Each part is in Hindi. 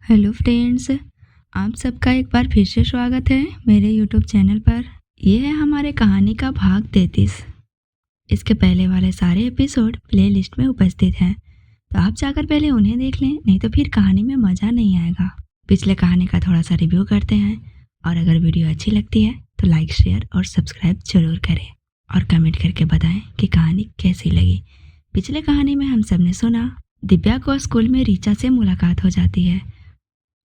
हेलो फ्रेंड्स, आप सबका एक बार फिर से स्वागत है मेरे यूट्यूब चैनल पर। ये है हमारे कहानी का भाग 33। इसके पहले वाले सारे एपिसोड प्लेलिस्ट में उपस्थित हैं, तो आप जाकर पहले उन्हें देख लें, नहीं तो फिर कहानी में मज़ा नहीं आएगा। पिछले कहानी का थोड़ा सा रिव्यू करते हैं, और अगर वीडियो अच्छी लगती है तो लाइक, शेयर और सब्सक्राइब जरूर करें, और कमेंट करके बताएं कि कहानी कैसी लगी। पिछले कहानी में हम सब ने सुना, दिव्या को स्कूल में रीचा से मुलाकात हो जाती है,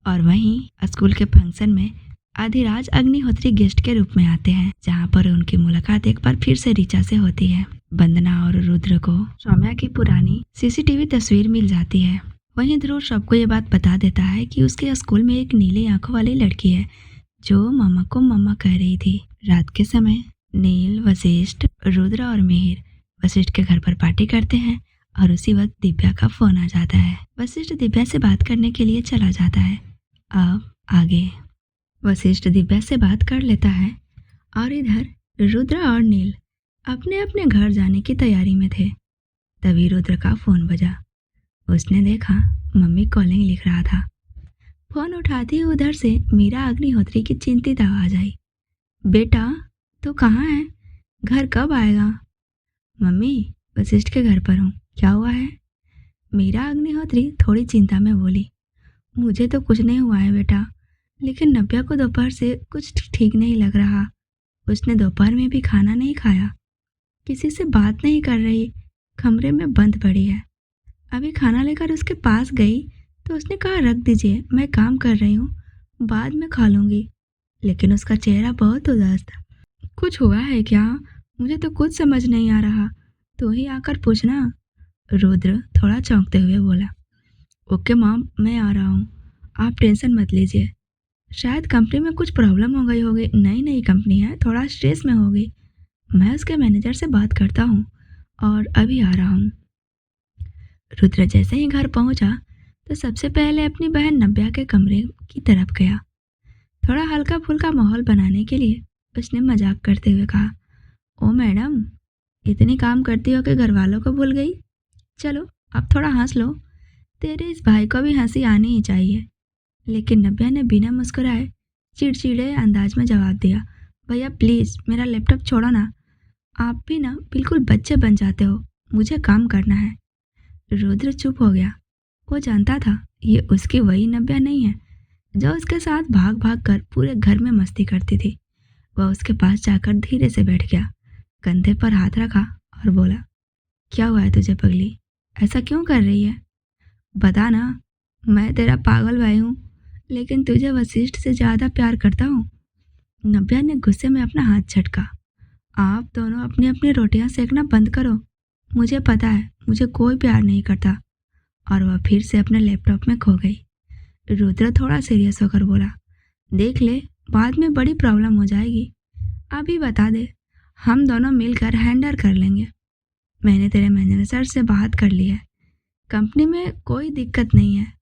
और वहीं स्कूल के फंक्शन में अधिराज अग्निहोत्री गेस्ट के रूप में आते हैं, जहां पर उनकी मुलाकात एक बार फिर से रीचा से होती है। वंदना और रुद्र को सौम्या की पुरानी सीसीटीवी तस्वीर मिल जाती है। वहीं ध्रुव सबको ये बात बता देता है कि उसके स्कूल में एक नीली आंखों वाली लड़की है जो मामा को मम्मा कह रही थी। रात के समय नील, वशिष्ठ, रुद्र और मिहिर वशिष्ठ के घर पर पार्टी करते हैं, और उसी वक्त दिव्या का फोन आ जाता है। वशिष्ठ दिव्या से बात करने के लिए चला जाता है। अब आगे वशिष्ठ दिव्या से बात कर लेता है, और इधर रुद्र और नील अपने अपने घर जाने की तैयारी में थे। तभी रुद्र का फोन बजा। उसने देखा मम्मी कॉलिंग लिख रहा था। फोन उठाती उधर से मीरा अग्निहोत्री की चिंतित आवाज आई, बेटा तू कहाँ है? घर कब आएगा? मम्मी वशिष्ठ के घर पर हूँ, क्या हुआ है? मीरा अग्निहोत्री थोड़ी चिंता में बोली, मुझे तो कुछ नहीं हुआ है बेटा, लेकिन नव्या को दोपहर से कुछ ठीक नहीं लग रहा। उसने दोपहर में भी खाना नहीं खाया, किसी से बात नहीं कर रही, कमरे में बंद पड़ी है। अभी खाना लेकर उसके पास गई तो उसने कहा रख दीजिए, मैं काम कर रही हूँ, बाद में खा लूँगी। लेकिन उसका चेहरा बहुत उदास था। कुछ हुआ है क्या? मुझे तो कुछ समझ नहीं आ रहा, तू ही आकर पूछना। रुद्र थोड़ा चौंकते हुए बोला, ओके मॉम, मैं आ रहा हूँ, आप टेंशन मत लीजिए। शायद कंपनी में कुछ प्रॉब्लम हो गई होगी, नई नई कंपनी है, थोड़ा स्ट्रेस में होगी। मैं उसके मैनेजर से बात करता हूँ और अभी आ रहा हूँ। रुद्र जैसे ही घर पहुँचा तो सबसे पहले अपनी बहन नव्या के कमरे की तरफ गया। थोड़ा हल्का फुल्का माहौल बनाने के लिए उसने मजाक करते हुए कहा, ओ मैडम, इतनी काम करती हो कि घर वालों को भूल गई। चलो अब थोड़ा हंस लो, तेरे इस भाई को भी हंसी आनी ही चाहिए। लेकिन नव्या ने बिना मुस्कुराए चिड़चिड़े अंदाज में जवाब दिया, भैया प्लीज़ मेरा लैपटॉप छोड़ो ना, आप भी ना बिल्कुल बच्चे बन जाते हो, मुझे काम करना है। रुद्र चुप हो गया। वो जानता था ये उसकी वही नव्या नहीं है जो उसके साथ भाग भाग कर पूरे घर में मस्ती करती थी। वह उसके पास जाकर धीरे से बैठ गया, कंधे पर हाथ रखा और बोला, क्या हुआ है तुझे पगली, ऐसा क्यों कर रही है? बता ना, मैं तेरा पागल भाई हूँ, लेकिन तुझे वशिष्ठ से ज़्यादा प्यार करता हूँ। नव्या ने गुस्से में अपना हाथ झटका, आप दोनों अपनी अपनी रोटियां सेकना बंद करो, मुझे पता है मुझे कोई प्यार नहीं करता। और वह फिर से अपने लैपटॉप में खो गई। रुद्र थोड़ा सीरियस होकर बोला, देख ले, बाद में बड़ी प्रॉब्लम हो जाएगी, अभी बता दे, हम दोनों मिलकर हैंडल कर लेंगे। मैंने तेरे मैनेजर से बात कर ली है, कंपनी में कोई दिक्कत नहीं है।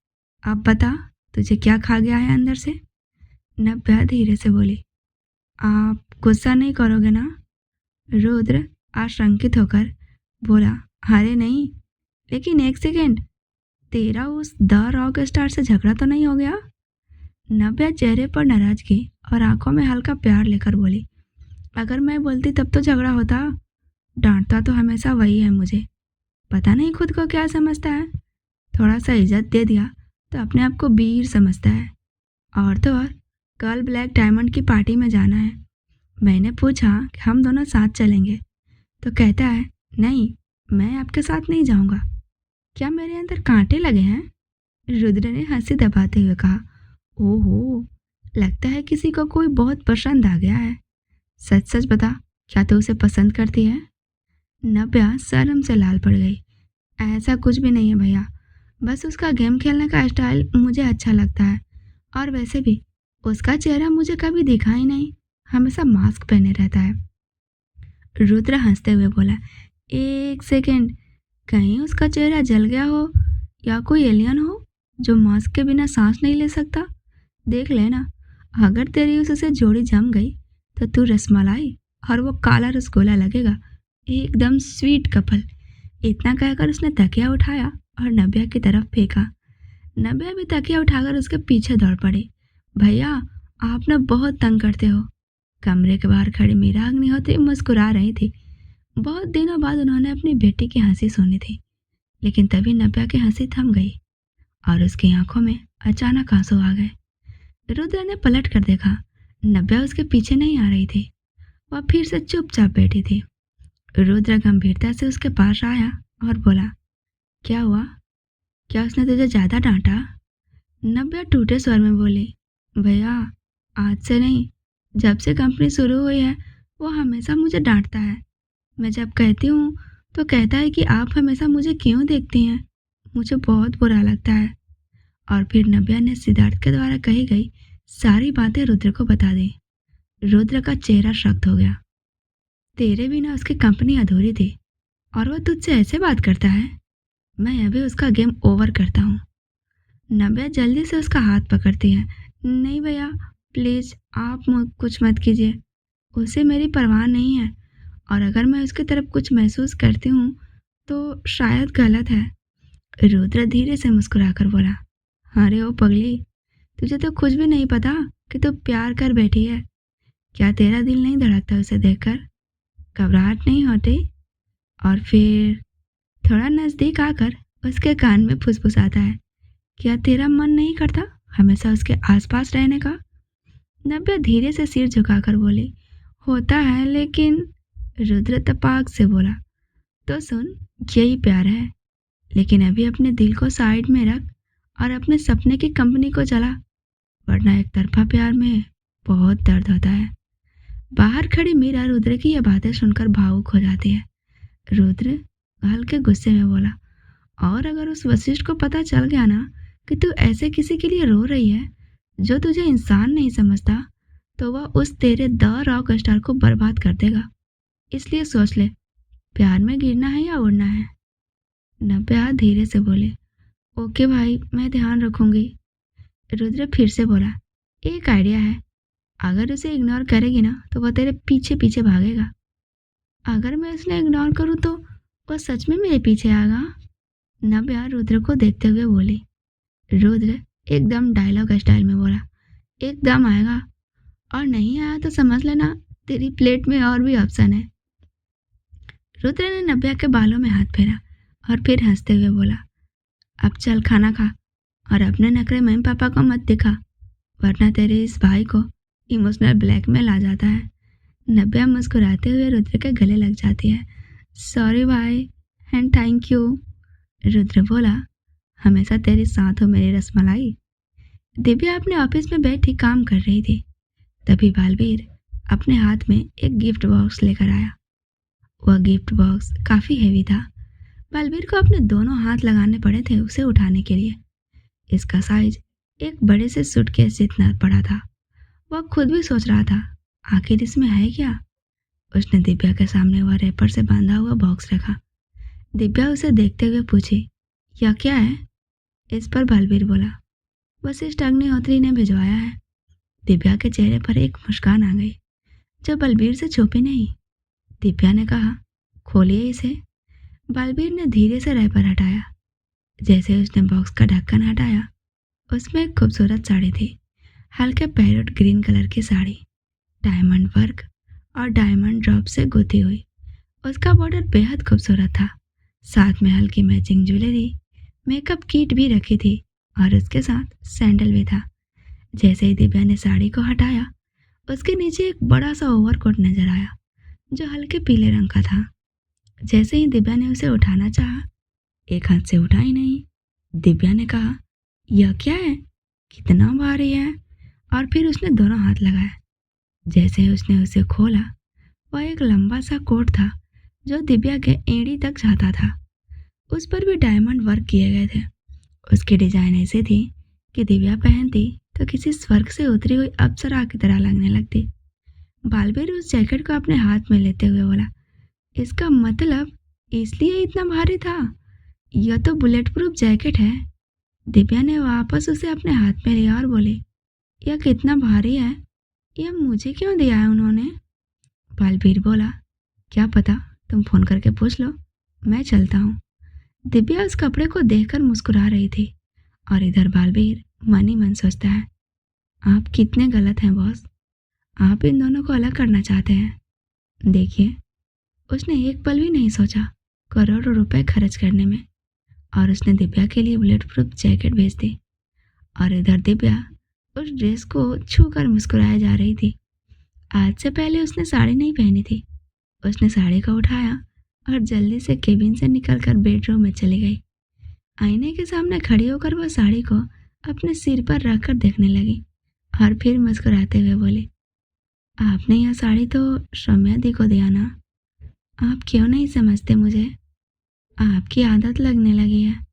अब बता तुझे क्या खा गया है अंदर से? नव्या धीरे से बोली, आप गुस्सा नहीं करोगे ना? रुद्र आशंकित होकर बोला, अरे नहीं, लेकिन एक सेकेंड, तेरा उस द रॉक स्टार से झगड़ा तो नहीं हो गया? नव्या चेहरे पर नाराजगी और आंखों में हल्का प्यार लेकर बोली, अगर मैं बोलती तब तो झगड़ा होता, डांटता तो हमेशा वही है मुझे, पता नहीं खुद को क्या समझता है, थोड़ा सा इज्जत दे दिया तो अपने आप को वीर समझता है। और तो और कल ब्लैक डायमंड की पार्टी में जाना है, मैंने पूछा कि हम दोनों साथ चलेंगे, तो कहता है नहीं, मैं आपके साथ नहीं जाऊंगा। क्या मेरे अंदर कांटे लगे हैं? रुद्र ने हंसी दबाते हुए कहा, ओहो, लगता है किसी को कोई बहुत पसंद आ गया है। सच सच बता, क्या तू उसे पसंद करती है? नव्या शर्म से लाल पड़ गई, ऐसा कुछ भी नहीं है भैया, बस उसका गेम खेलने का स्टाइल मुझे अच्छा लगता है, और वैसे भी उसका चेहरा मुझे कभी दिखा ही नहीं, हमेशा मास्क पहने रहता है। रुद्र हंसते हुए बोला, एक सेकेंड, कहीं उसका चेहरा जल गया हो या कोई एलियन हो जो मास्क के बिना सांस नहीं ले सकता? देख लेना, अगर तेरी उससे जोड़ी जम गई तो तू रसमलाई और वो काला रसगुल्ला लगेगा, एकदम स्वीट कपल। इतना कहकर उसने तकिया उठाया और नव्या की तरफ फेंका। नब्या भी तकिया उठाकर उसके पीछे दौड़ पड़ी। भैया, आप न बहुत तंग करते हो। कमरे के बाहर खड़ी मीरा अग्निहोत्री मुस्कुरा रही थी। बहुत दिनों बाद उन्होंने अपनी बेटी की हंसी सुनी थी, लेकिन तभी नब्या की हंसी थम गई और उसकी आंखों में अचानक आंसू आ गए। रुद्र ने पलट कर देखा। नब्या उसके पीछे नहीं आ रही थी। वह फिर से चुपचाप बैठी थी। रुद्र गंभीरता से उसके पास आया और बोला, क्या हुआ? क्या उसने तुझे ज्यादा डांटा? नब्या टूटे स्वर में बोली, भैया, आज से नहीं, जब से कंपनी शुरू हुई है वो हमेशा मुझे डांटता है। मैं जब कहती हूँ तो कहता है कि आप हमेशा मुझे क्यों देखती हैं। मुझे बहुत बुरा लगता है। और फिर नब्या ने सिद्धार्थ के द्वारा कही गई सारी बातें रुद्र को बता दी। रुद्र का चेहरा सख्त हो गया। तेरे बिना उसकी कंपनी अधूरी थी और वह तुझसे ऐसे बात करता है? मैं अभी उसका गेम ओवर करता हूँ। नब्या जल्दी से उसका हाथ पकड़ती है। नहीं भैया, प्लीज आप कुछ मत कीजिए। उसे मेरी परवाह नहीं है और अगर मैं उसकी तरफ कुछ महसूस करती हूँ तो शायद गलत है। रुद्र धीरे से मुस्कुराकर बोला, अरे ओ पगली, तुझे तो कुछ भी नहीं पता कि तू प्यार कर बैठी है। क्या तेरा दिल नहीं धड़कता उसे देखकर? घबराहट नहीं होती? और फिर थोड़ा नजदीक आकर उसके कान में फुसफुसाता है, क्या तेरा मन नहीं करता हमेशा उसके आसपास रहने का? नब्या धीरे से सिर झुकाकर बोली, होता है लेकिन। रुद्र तपाक से बोला, तो सुन, यही प्यार है, लेकिन अभी अपने दिल को साइड में रख और अपने सपने की कंपनी को चला, वरना एक तरफा प्यार में बहुत दर्द होता है। बाहर खड़ी मीरा रुद्र की यह बातें सुनकर भावुक हो जाती है। रुद्र हल्के गुस्से में बोला, और अगर उस वशिष्ठ को पता चल गया ना कि तू ऐसे किसी के लिए रो रही है जो तुझे इंसान नहीं समझता, तो वह उस तेरे द रॉक स्टार को बर्बाद कर देगा। इसलिए सोच ले, प्यार में गिरना है या उड़ना है। नब्या धीरे से बोले, ओके भाई, मैं ध्यान रखूंगी। रुद्र फिर से बोला, एक आइडिया है, अगर उसे इग्नोर करेगी ना तो वह तेरे पीछे पीछे भागेगा। अगर मैं उसे इग्नोर करूँ तो वह सच में मेरे पीछे आएगा? नब्या रुद्र को देखते हुए बोली। रुद्र एकदम डायलॉग स्टाइल में बोला, एकदम आएगा, और नहीं आया तो समझ लेना तेरी प्लेट में और भी ऑप्शन है। रुद्र ने नब्या के बालों में हाथ फेरा और फिर हंसते हुए बोला, अब चल खाना खा और अपने नखरे मम्मी पापा को मत दिखा, वरना तेरे इस भाई को इमोशनल ब्लैकमेल आ जाता है। नब्या मुस्कुराते हुए रुद्र के गले लग जाती है। सॉरी भाई एंड थैंक यू। रुद्र बोला, हमेशा तेरे साथ हो मेरी रसमलाई। दिव्या अपने ऑफिस में बैठी काम कर रही थी। तभी बालवीर अपने हाथ में एक गिफ्ट बॉक्स लेकर आया। वह गिफ्ट बॉक्स काफी हेवी था। बालवीर को अपने दोनों हाथ लगाने पड़े थे उसे उठाने के लिए। इसका साइज एक बड़े से सूटकेस जितना पड़ा था। वह खुद भी सोच रहा था, आखिर इसमें है क्या। उसने दिव्या के सामने वह रैपर से बांधा हुआ बॉक्स रखा। दिव्या उसे देखते हुए पूछी, यह क्या है? इस पर बालवीर बोला, वशिष्ठ अग्निहोत्री ने भिजवाया है। दिव्या के चेहरे पर एक मुस्कान आ गई जो बलबीर से छुपी नहीं। दिव्या ने कहा, खोलिए इसे। बालवीर ने धीरे से रैपर हटाया। जैसे उसने बॉक्स का ढक्कन हटाया, उसमें एक खूबसूरत साड़ी थी। हल्के पैरोट ग्रीन कलर की साड़ी, डायमंड वर्क और डायमंड ड्रॉप से गुथी हुई। उसका बॉर्डर बेहद खूबसूरत था। साथ में हल्की मैचिंग ज्वेलरी, मेकअप किट भी रखी थी और उसके साथ सैंडल भी था। जैसे ही दिव्या ने साड़ी को हटाया, उसके नीचे एक बड़ा सा ओवरकोट नजर आया जो हल्के पीले रंग का था। जैसे ही दिव्या ने उसे उठाना चाहा, एक हाथ से उठा ही नहीं। दिव्या ने कहा, यह क्या है, कितना भारी है। और फिर उसने दोनों हाथ लगाए। जैसे ही उसने उसे खोला, वह एक लंबा सा कोट था जो दिव्या के एड़ी तक जाता था। उस पर भी डायमंड वर्क किए गए थे। उसकी डिजाइन ऐसी थी कि दिव्या पहनती तो किसी स्वर्ग से उतरी हुई अप्सरा की तरह लगने लगती। बालवीर उस जैकेट को अपने हाथ में लेते हुए बोला, इसका मतलब इसलिए इतना भारी था? यह तो बुलेट प्रूफ जैकेट है। दिव्या ने वापस उसे अपने हाथ में लिया और बोली, यह कितना भारी है, यह मुझे क्यों दिया है उन्होंने? बालवीर बोला, क्या पता, तुम फोन करके पूछ लो, मैं चलता हूँ। दिव्या उस कपड़े को देखकर मुस्कुरा रही थी और इधर बालवीर मन ही मन सोचता है, आप कितने गलत हैं बॉस, आप इन दोनों को अलग करना चाहते हैं। देखिए, उसने एक पल भी नहीं सोचा करोड़ों रुपए खर्च करने में, और उसने दिव्या के लिए बुलेट प्रूफ जैकेट भेज दी। और इधर दिव्या उस ड्रेस को छू कर मुस्कुराए जा रही थी। आज से पहले उसने साड़ी नहीं पहनी थी। उसने साड़ी को उठाया और जल्दी से केबिन से निकलकर बेडरूम में चली गई। आईने के सामने खड़ी होकर वह साड़ी को अपने सिर पर रखकर देखने लगी और फिर मुस्कुराते हुए बोली, आपने यह साड़ी तो सौम्या दी को दिया ना, आप क्यों नहीं समझते मुझे? आपकी आदत लगने लगी है।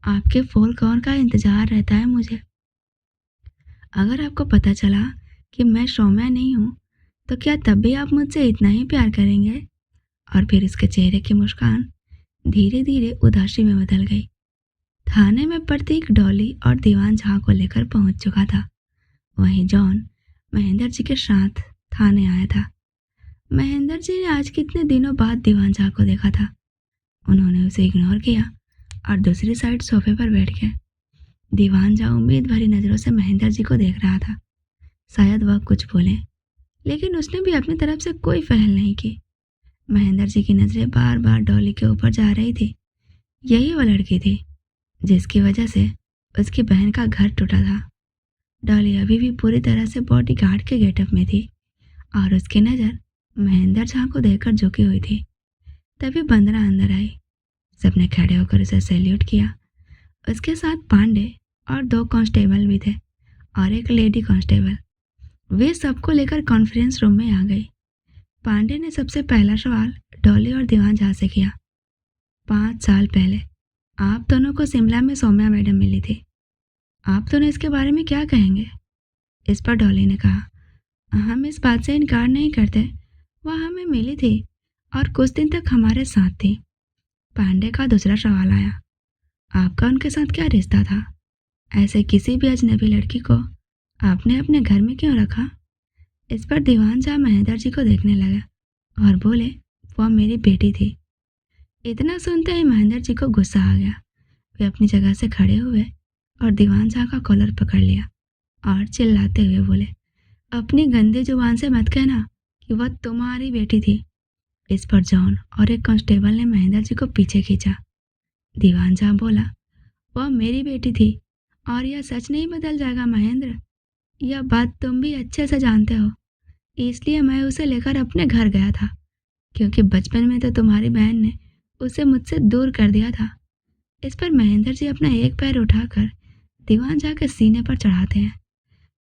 आपके फोन कॉल का इंतजार रहता है मुझे। अगर आपको पता चला कि मैं सौम्या नहीं हूँ तो क्या तब भी आप मुझसे इतना ही प्यार करेंगे? और फिर इसके चेहरे की मुस्कान धीरे धीरे उदासी में बदल गई। थाने में प्रतीक डॉली और दीवान झा को लेकर पहुंच चुका था। वहीं जॉन महेंद्र जी के साथ थाने आया था। महेंद्र जी ने आज कितने दिनों बाद दीवान झा को देखा था। उन्होंने उसे इग्नोर किया और दूसरी साइड सोफे पर बैठ गए। दीवान झा उम्मीद भरी नजरों से महेंद्र जी को देख रहा था। शायद वह कुछ बोले, लेकिन उसने भी अपनी तरफ से कोई पहल नहीं की। महेंद्र जी की नजरें बार बार डॉली के ऊपर जा रही थी। यही वह लड़की थी जिसकी वजह से उसकी बहन का घर टूटा था। डॉली अभी भी पूरी तरह से बॉडीगार्ड के गेटअप में थी और उसकी नज़र महेंद्र झा को देखकर झुकी हुई थी। तभी बंदना अंदर आई। सबने खड़े होकर उसे सैल्यूट किया। उसके साथ पांडे और 2 कांस्टेबल भी थे और एक लेडी कांस्टेबल। वे सबको लेकर कॉन्फ्रेंस रूम में आ गई। पांडे ने सबसे पहला सवाल डॉली और दीवान झा से किया। 5 साल पहले आप दोनों को शिमला में सौम्या मैडम मिली थी। आप दोनों इसके बारे में क्या कहेंगे? इस पर डॉली ने कहा, हम इस बात से इनकार नहीं करते, वह हमें मिली थी और कुछ दिन तक हमारे साथ थी। पांडे का दूसरा सवाल आया, आपका उनके साथ क्या रिश्ता था? ऐसे किसी भी अजनबी लड़की को आपने अपने घर में क्यों रखा? इस पर दीवान झा महेंद्र जी को देखने लगा और बोले, वह मेरी बेटी थी। इतना सुनते ही महेंद्र जी को गुस्सा आ गया। वे अपनी जगह से खड़े हुए और दीवान झा का कॉलर पकड़ लिया और चिल्लाते हुए बोले, अपनी गंदी जुबान से मत कहना कि वह तुम्हारी बेटी थी। इस पर जॉन और एक कांस्टेबल ने महेंद्र जी को पीछे खींचा। दीवान झा बोला, वह मेरी बेटी थी और यह सच नहीं बदल जाएगा महेंद्र। यह बात तुम भी अच्छे से जानते हो, इसलिए मैं उसे लेकर अपने घर गया था, क्योंकि बचपन में तो तुम्हारी बहन ने उसे मुझसे दूर कर दिया था। इस पर महेंद्र जी अपना एक पैर उठाकर दीवान झा के सीने पर चढ़ाते हैं।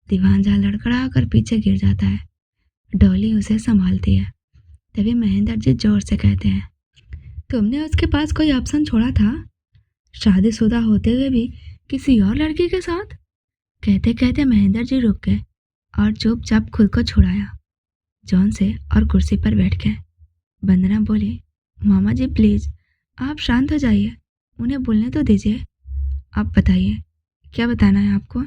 दीवान झा लड़खड़ा कर पीछे गिर जाता है। डॉली उसे संभालती है। तभी महेंद्र जी जोर से कहते हैं, तुमने उसके पास कोई ऑप्शन छोड़ा था? शादीशुदा होते हुए भी किसी और लड़की के साथ? कहते कहते महेंद्र जी रुक गए और चुपचाप खुद को छुड़ाया जॉन से और कुर्सी पर बैठ गए। वंदना बोली, मामा जी प्लीज आप शांत हो जाइए, उन्हें बोलने तो दीजिए। आप बताइए, क्या बताना है आपको?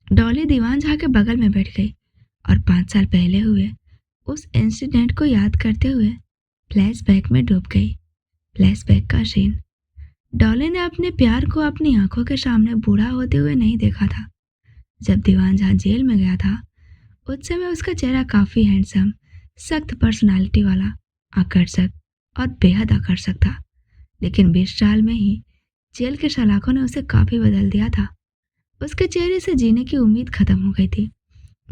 डॉली दीवान झा के बगल में बैठ गई और 5 साल पहले हुए उस इंसिडेंट को याद करते हुए फ्लैशबैक में डूब गई। फ्लैशबैक का सीन। डॉली ने अपने प्यार को अपनी आंखों के सामने बूढ़ा होते हुए नहीं देखा था। जब दीवान झा जेल में गया था उस समय उसका चेहरा काफ़ी हैंडसम, सख्त पर्सनालिटी वाला, आकर्षक और बेहद आकर्षक था। लेकिन 20 साल में ही जेल के सलाखों ने उसे काफ़ी बदल दिया था। उसके चेहरे से जीने की उम्मीद खत्म हो गई थी।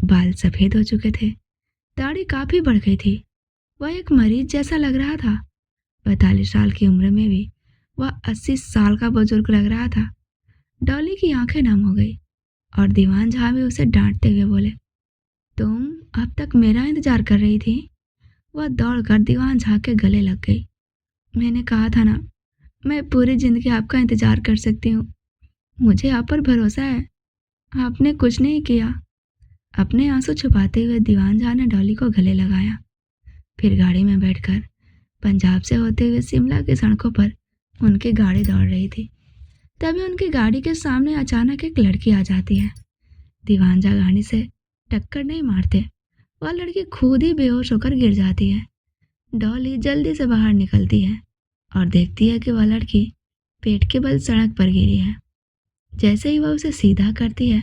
बाल सफ़ेद हो चुके थे, दाढ़ी काफ़ी बढ़ गई थी। वह एक मरीज जैसा लग रहा था। 45 साल की उम्र में भी वह 80 साल का बुजुर्ग लग रहा था। डॉली की आंखें नम हो गई और दीवान झा भी उसे डांटते हुए बोले, तुम अब तक मेरा इंतजार कर रही थी? वह दौड़कर दीवान झा के गले लग गई। मैंने कहा था ना, मैं पूरी जिंदगी आपका इंतजार कर सकती हूँ। मुझे आप पर भरोसा है। आपने कुछ नहीं किया। अपने आंसू छुपाते हुए दीवान झा ने डॉली को गले लगाया। फिर गाड़ी में बैठकर पंजाब से होते हुए शिमला की सड़कों पर उनकी गाड़ी दौड़ रही थी। तभी उनकी गाड़ी के सामने अचानक एक लड़की आ जाती है। दीवान झा गाड़ी से टक्कर नहीं मारते, वह लड़की खुद ही बेहोश होकर गिर जाती है। डॉली जल्दी से बाहर निकलती है और देखती है कि वह लड़की पेट के बल सड़क पर गिरी है। जैसे ही वह उसे सीधा करती है,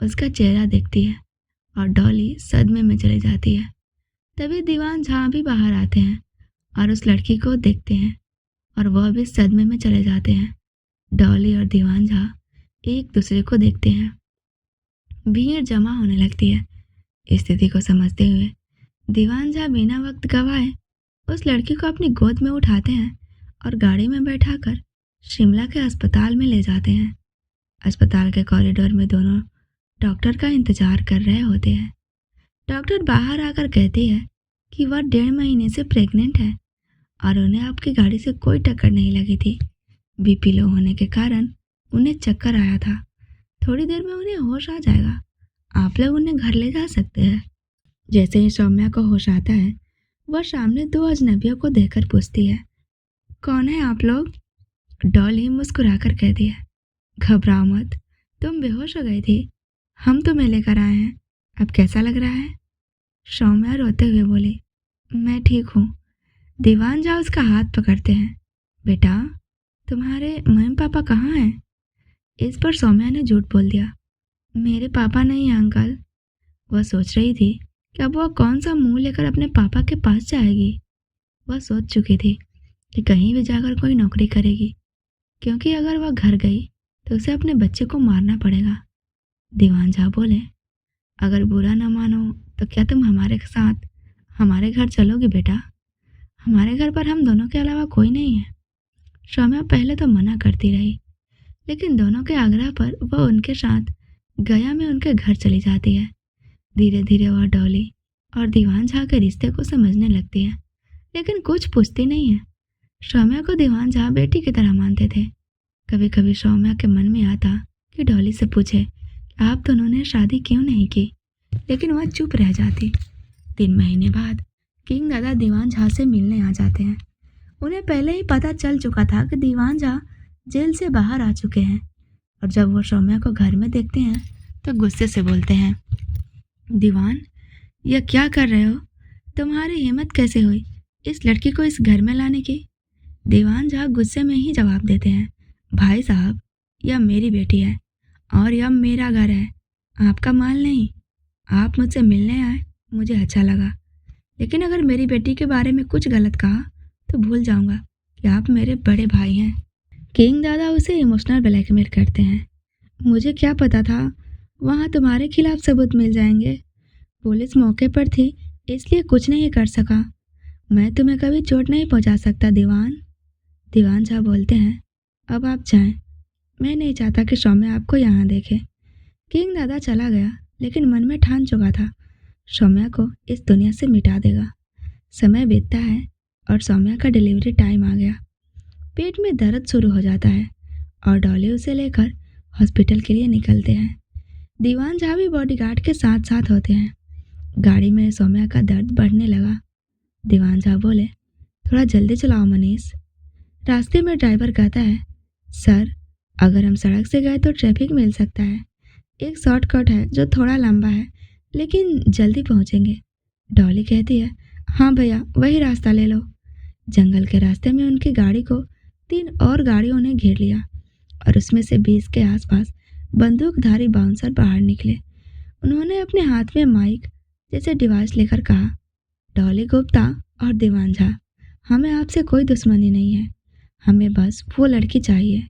उसका चेहरा देखती है और डॉली सदमे में चली जाती है। तभी दीवान झा भी बाहर आते हैं और उस लड़की को देखते हैं और वह भी सदमे में चले जाते हैं। डॉली और दीवान झा एक दूसरे को देखते हैं। भीड़ जमा होने लगती है। स्थिति को समझते हुए दीवान झा बिना वक्त गवाए उस लड़की को अपनी गोद में उठाते हैं और गाड़ी में बैठाकर शिमला के अस्पताल में ले जाते हैं। अस्पताल के कॉरिडोर में दोनों डॉक्टर का इंतजार कर रहे होते हैं। डॉक्टर बाहर आकर कहती है कि वह 1.5 महीने से प्रेग्नेंट है और उन्हें आपकी गाड़ी से कोई टक्कर नहीं लगी थी। बीपी लो होने के कारण उन्हें चक्कर आया था। थोड़ी देर में उन्हें होश आ जाएगा। आप लोग उन्हें घर ले जा सकते हैं। जैसे ही सौम्या को होश आता है, वह सामने 2 अजनबियों को देखकर पूछती है, कौन है आप लोग? डॉली मुस्कुराकर कहती है, घबराओ मत, तुम बेहोश हो गई थी, हम तुम्हें लेकर आए हैं। अब कैसा लग रहा है? सौम्या रोते हुए बोली, मैं ठीक हूँ। दीवान झा उसका हाथ पकड़ते हैं। बेटा, तुम्हारे मम्मी पापा कहाँ हैं? इस पर सौम्या ने झूठ बोल दिया, मेरे पापा नहीं हैं अंकल। वह सोच रही थी कि अब वह कौन सा मुंह लेकर अपने पापा के पास जाएगी। वह सोच चुकी थी कि कहीं भी जाकर कोई नौकरी करेगी, क्योंकि अगर वह घर गई तो उसे अपने बच्चे को मारना पड़ेगा। दीवान झा बोले, अगर बुरा न मानो तो क्या तुम हमारे साथ हमारे घर चलोगी बेटा? हमारे घर पर हम दोनों के अलावा कोई नहीं है। सौम्या पहले तो मना करती रही, लेकिन दोनों के आग्रह पर वह उनके साथ गया में उनके घर चली जाती है। धीरे धीरे वह डॉली और दीवान झा के रिश्ते को समझने लगती है, लेकिन कुछ पूछती नहीं है। सौम्या को दीवान झा बेटी की तरह मानते थे। कभी कभी सौम्या के मन में आता कि डॉली से पूछे, आप दोनों ने शादी क्यों नहीं की, लेकिन वह चुप रह जाती। 3 महीने बाद किंग दादा दीवान झा से मिलने आ जाते हैं। उन्हें पहले ही पता चल चुका था कि दीवान झा जेल से बाहर आ चुके हैं, और जब वो सौम्या को घर में देखते हैं तो गुस्से से बोलते हैं, दीवान, यह क्या कर रहे हो? तुम्हारी हिम्मत कैसे हुई इस लड़की को इस घर में लाने की? दीवान झा गुस्से में ही जवाब देते हैं, भाई साहब, यह मेरी बेटी है और यह मेरा घर है, आपका माल नहीं। आप मुझसे मिलने आए, मुझे अच्छा लगा, लेकिन अगर मेरी बेटी के बारे में कुछ गलत कहा तो भूल जाऊंगा कि आप मेरे बड़े भाई हैं। किंग दादा उसे इमोशनल ब्लैकमेल करते हैं। मुझे क्या पता था वहाँ तुम्हारे खिलाफ सबूत मिल जाएंगे। पुलिस मौके पर थी, इसलिए कुछ नहीं कर सका। मैं तुम्हें कभी चोट नहीं पहुँचा सकता दीवान। दीवान झा बोलते हैं, अब आप जाएं, मैं नहीं चाहता कि सौम्या आपको यहाँ देखे। किंग दादा चला गया, लेकिन मन में ठान चुका था सौम्या को इस दुनिया से मिटा देगा। समय बीतता है और सौम्या का डिलीवरी टाइम आ गया। पेट में दर्द शुरू हो जाता है और डॉली उसे लेकर हॉस्पिटल के लिए निकलते हैं। दीवान झा भी बॉडीगार्ड के साथ साथ होते हैं। गाड़ी में सौम्या का दर्द बढ़ने लगा। दीवान झा बोले, थोड़ा जल्दी चलाओ मनीष। रास्ते में ड्राइवर कहता है, सर, अगर हम सड़क से गए तो ट्रैफिक मिल सकता है। एक शॉर्टकट है जो थोड़ा लंबा है, लेकिन जल्दी पहुंचेंगे। डॉली कहती है, हाँ भैया, वही रास्ता ले लो। जंगल के रास्ते में उनकी गाड़ी को 3 और गाड़ियों ने घेर लिया और उसमें से 20 के आसपास बंदूकधारी बाउंसर बाहर निकले। उन्होंने अपने हाथ में माइक जैसे डिवाइस लेकर कहा, डॉली गुप्ता और दीवान झा, हमें आपसे कोई दुश्मनी नहीं है, हमें बस वो लड़की चाहिए।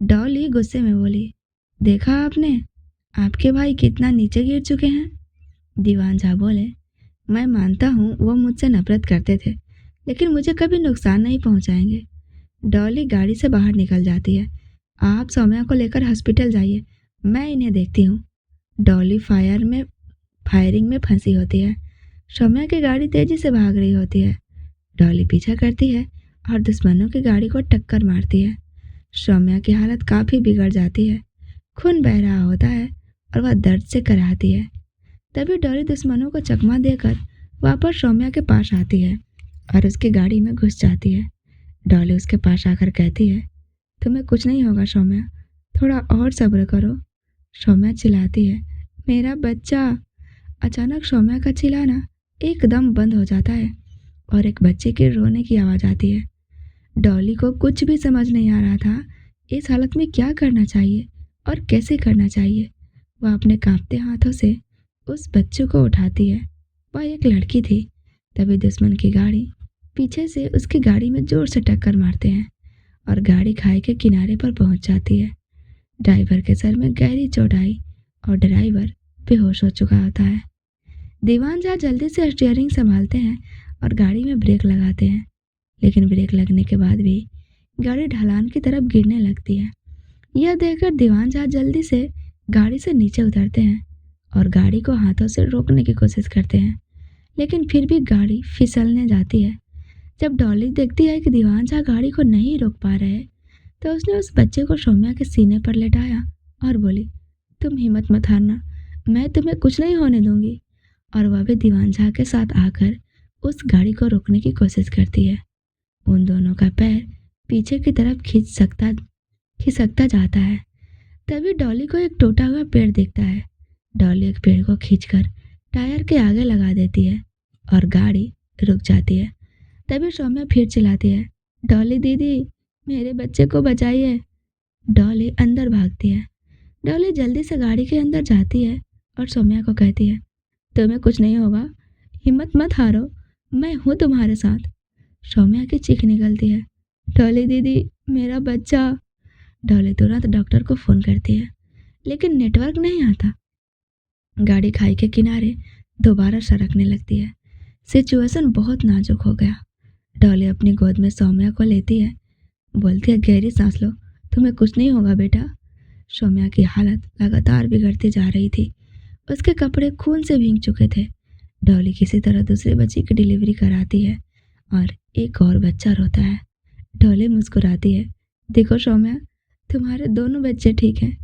डॉली गुस्से में बोली, देखा आपने, आपके भाई कितना नीचे गिर चुके हैं। दीवान झा बोले, मैं मानता हूँ वो मुझसे नफरत करते थे, लेकिन मुझे कभी नुकसान नहीं पहुँचाएंगे। डॉली गाड़ी से बाहर निकल जाती है। आप सौम्या को लेकर हॉस्पिटल जाइए, मैं इन्हें देखती हूँ। डॉली फायरिंग में फंसी होती है। सौम्या की गाड़ी तेजी से भाग रही होती है। डॉली पीछा करती है और दुश्मनों की गाड़ी को टक्कर मारती है। सौम्या की हालत काफ़ी बिगड़ जाती है। खून बह रहा होता है और वह दर्द से कराहती है। तभी डॉली दुश्मनों को चकमा देकर वापस सौम्या के पास आती है और उसकी गाड़ी में घुस जाती है। डॉली उसके पास आकर कहती है, तुम्हें कुछ नहीं होगा सौम्या, थोड़ा और सब्र करो। सौम्या चिल्लाती है, मेरा बच्चा। अचानक सौम्या का चिल्लाना एकदम बंद हो जाता है और एक बच्चे के रोने की आवाज़ आती है। डॉली को कुछ भी समझ नहीं आ रहा था इस हालत में क्या करना चाहिए। और कैसे करना चाहिए। वह अपने कांपते हाथों से उस बच्चे को उठाती है। वह एक लड़की थी। तभी दुश्मन की गाड़ी पीछे से उसकी गाड़ी में जोर से टक्कर मारते हैं और गाड़ी खाई के किनारे पर पहुंच जाती है। ड्राइवर के सर में गहरी चोट आई और ड्राइवर बेहोश हो चुका होता है। दीवान झा जल्दी से स्टीयरिंग संभालते हैं और गाड़ी में ब्रेक लगाते हैं, लेकिन ब्रेक लगने के बाद भी गाड़ी ढलान की तरफ गिरने लगती है। यह देखकर दीवान झा जल्दी से गाड़ी से नीचे उतरते हैं और गाड़ी को हाथों से रोकने की कोशिश करते हैं, लेकिन फिर भी गाड़ी फिसलने जाती है। जब डॉली देखती है कि दीवान झा गाड़ी को नहीं रोक पा रहे, तो उसने उस बच्चे को सौम्या के सीने पर लेटाया और बोली, तुम हिम्मत मत हारना, मैं तुम्हें कुछ नहीं होने दूंगी। और वह भी दीवान झा के साथ आकर उस गाड़ी को रोकने की कोशिश करती है। उन दोनों का पैर पीछे की तरफ खिसकता जाता है। तभी डॉली को एक टूटा हुआ पेड़ दिखता है। डॉली एक पेड़ को खींचकर टायर के आगे लगा देती है और गाड़ी रुक जाती है। तभी सौम्या फिर चिल्लाती है, डॉली दीदी, मेरे बच्चे को बचाइए। डॉली अंदर भागती है। डॉली जल्दी से गाड़ी के अंदर जाती है और सौम्या को कहती है, तुम्हें कुछ नहीं होगा, हिम्मत मत हारो, मैं हूँ तुम्हारे साथ। सौम्या की चीख निकलती है, डॉली दीदी, मेरा बच्चा। डॉली तुरंत डॉक्टर को फ़ोन करती है, लेकिन नेटवर्क नहीं आता। गाड़ी खाई के किनारे दोबारा सरकने लगती है। सिचुएशन बहुत नाजुक हो गया। डॉली अपनी गोद में सौम्या को लेती है, बोलती है, गहरी सांस लो, तुम्हें कुछ नहीं होगा बेटा। सौम्या की हालत लगातार बिगड़ती जा रही थी। उसके कपड़े खून से भीग चुके थे। डॉली किसी तरह दूसरे बच्चे की डिलीवरी कराती है और एक और बच्चा रोता है। डॉली मुस्कुराती है, देखो सौम्या, तुम्हारे दोनों बच्चे ठीक हैं।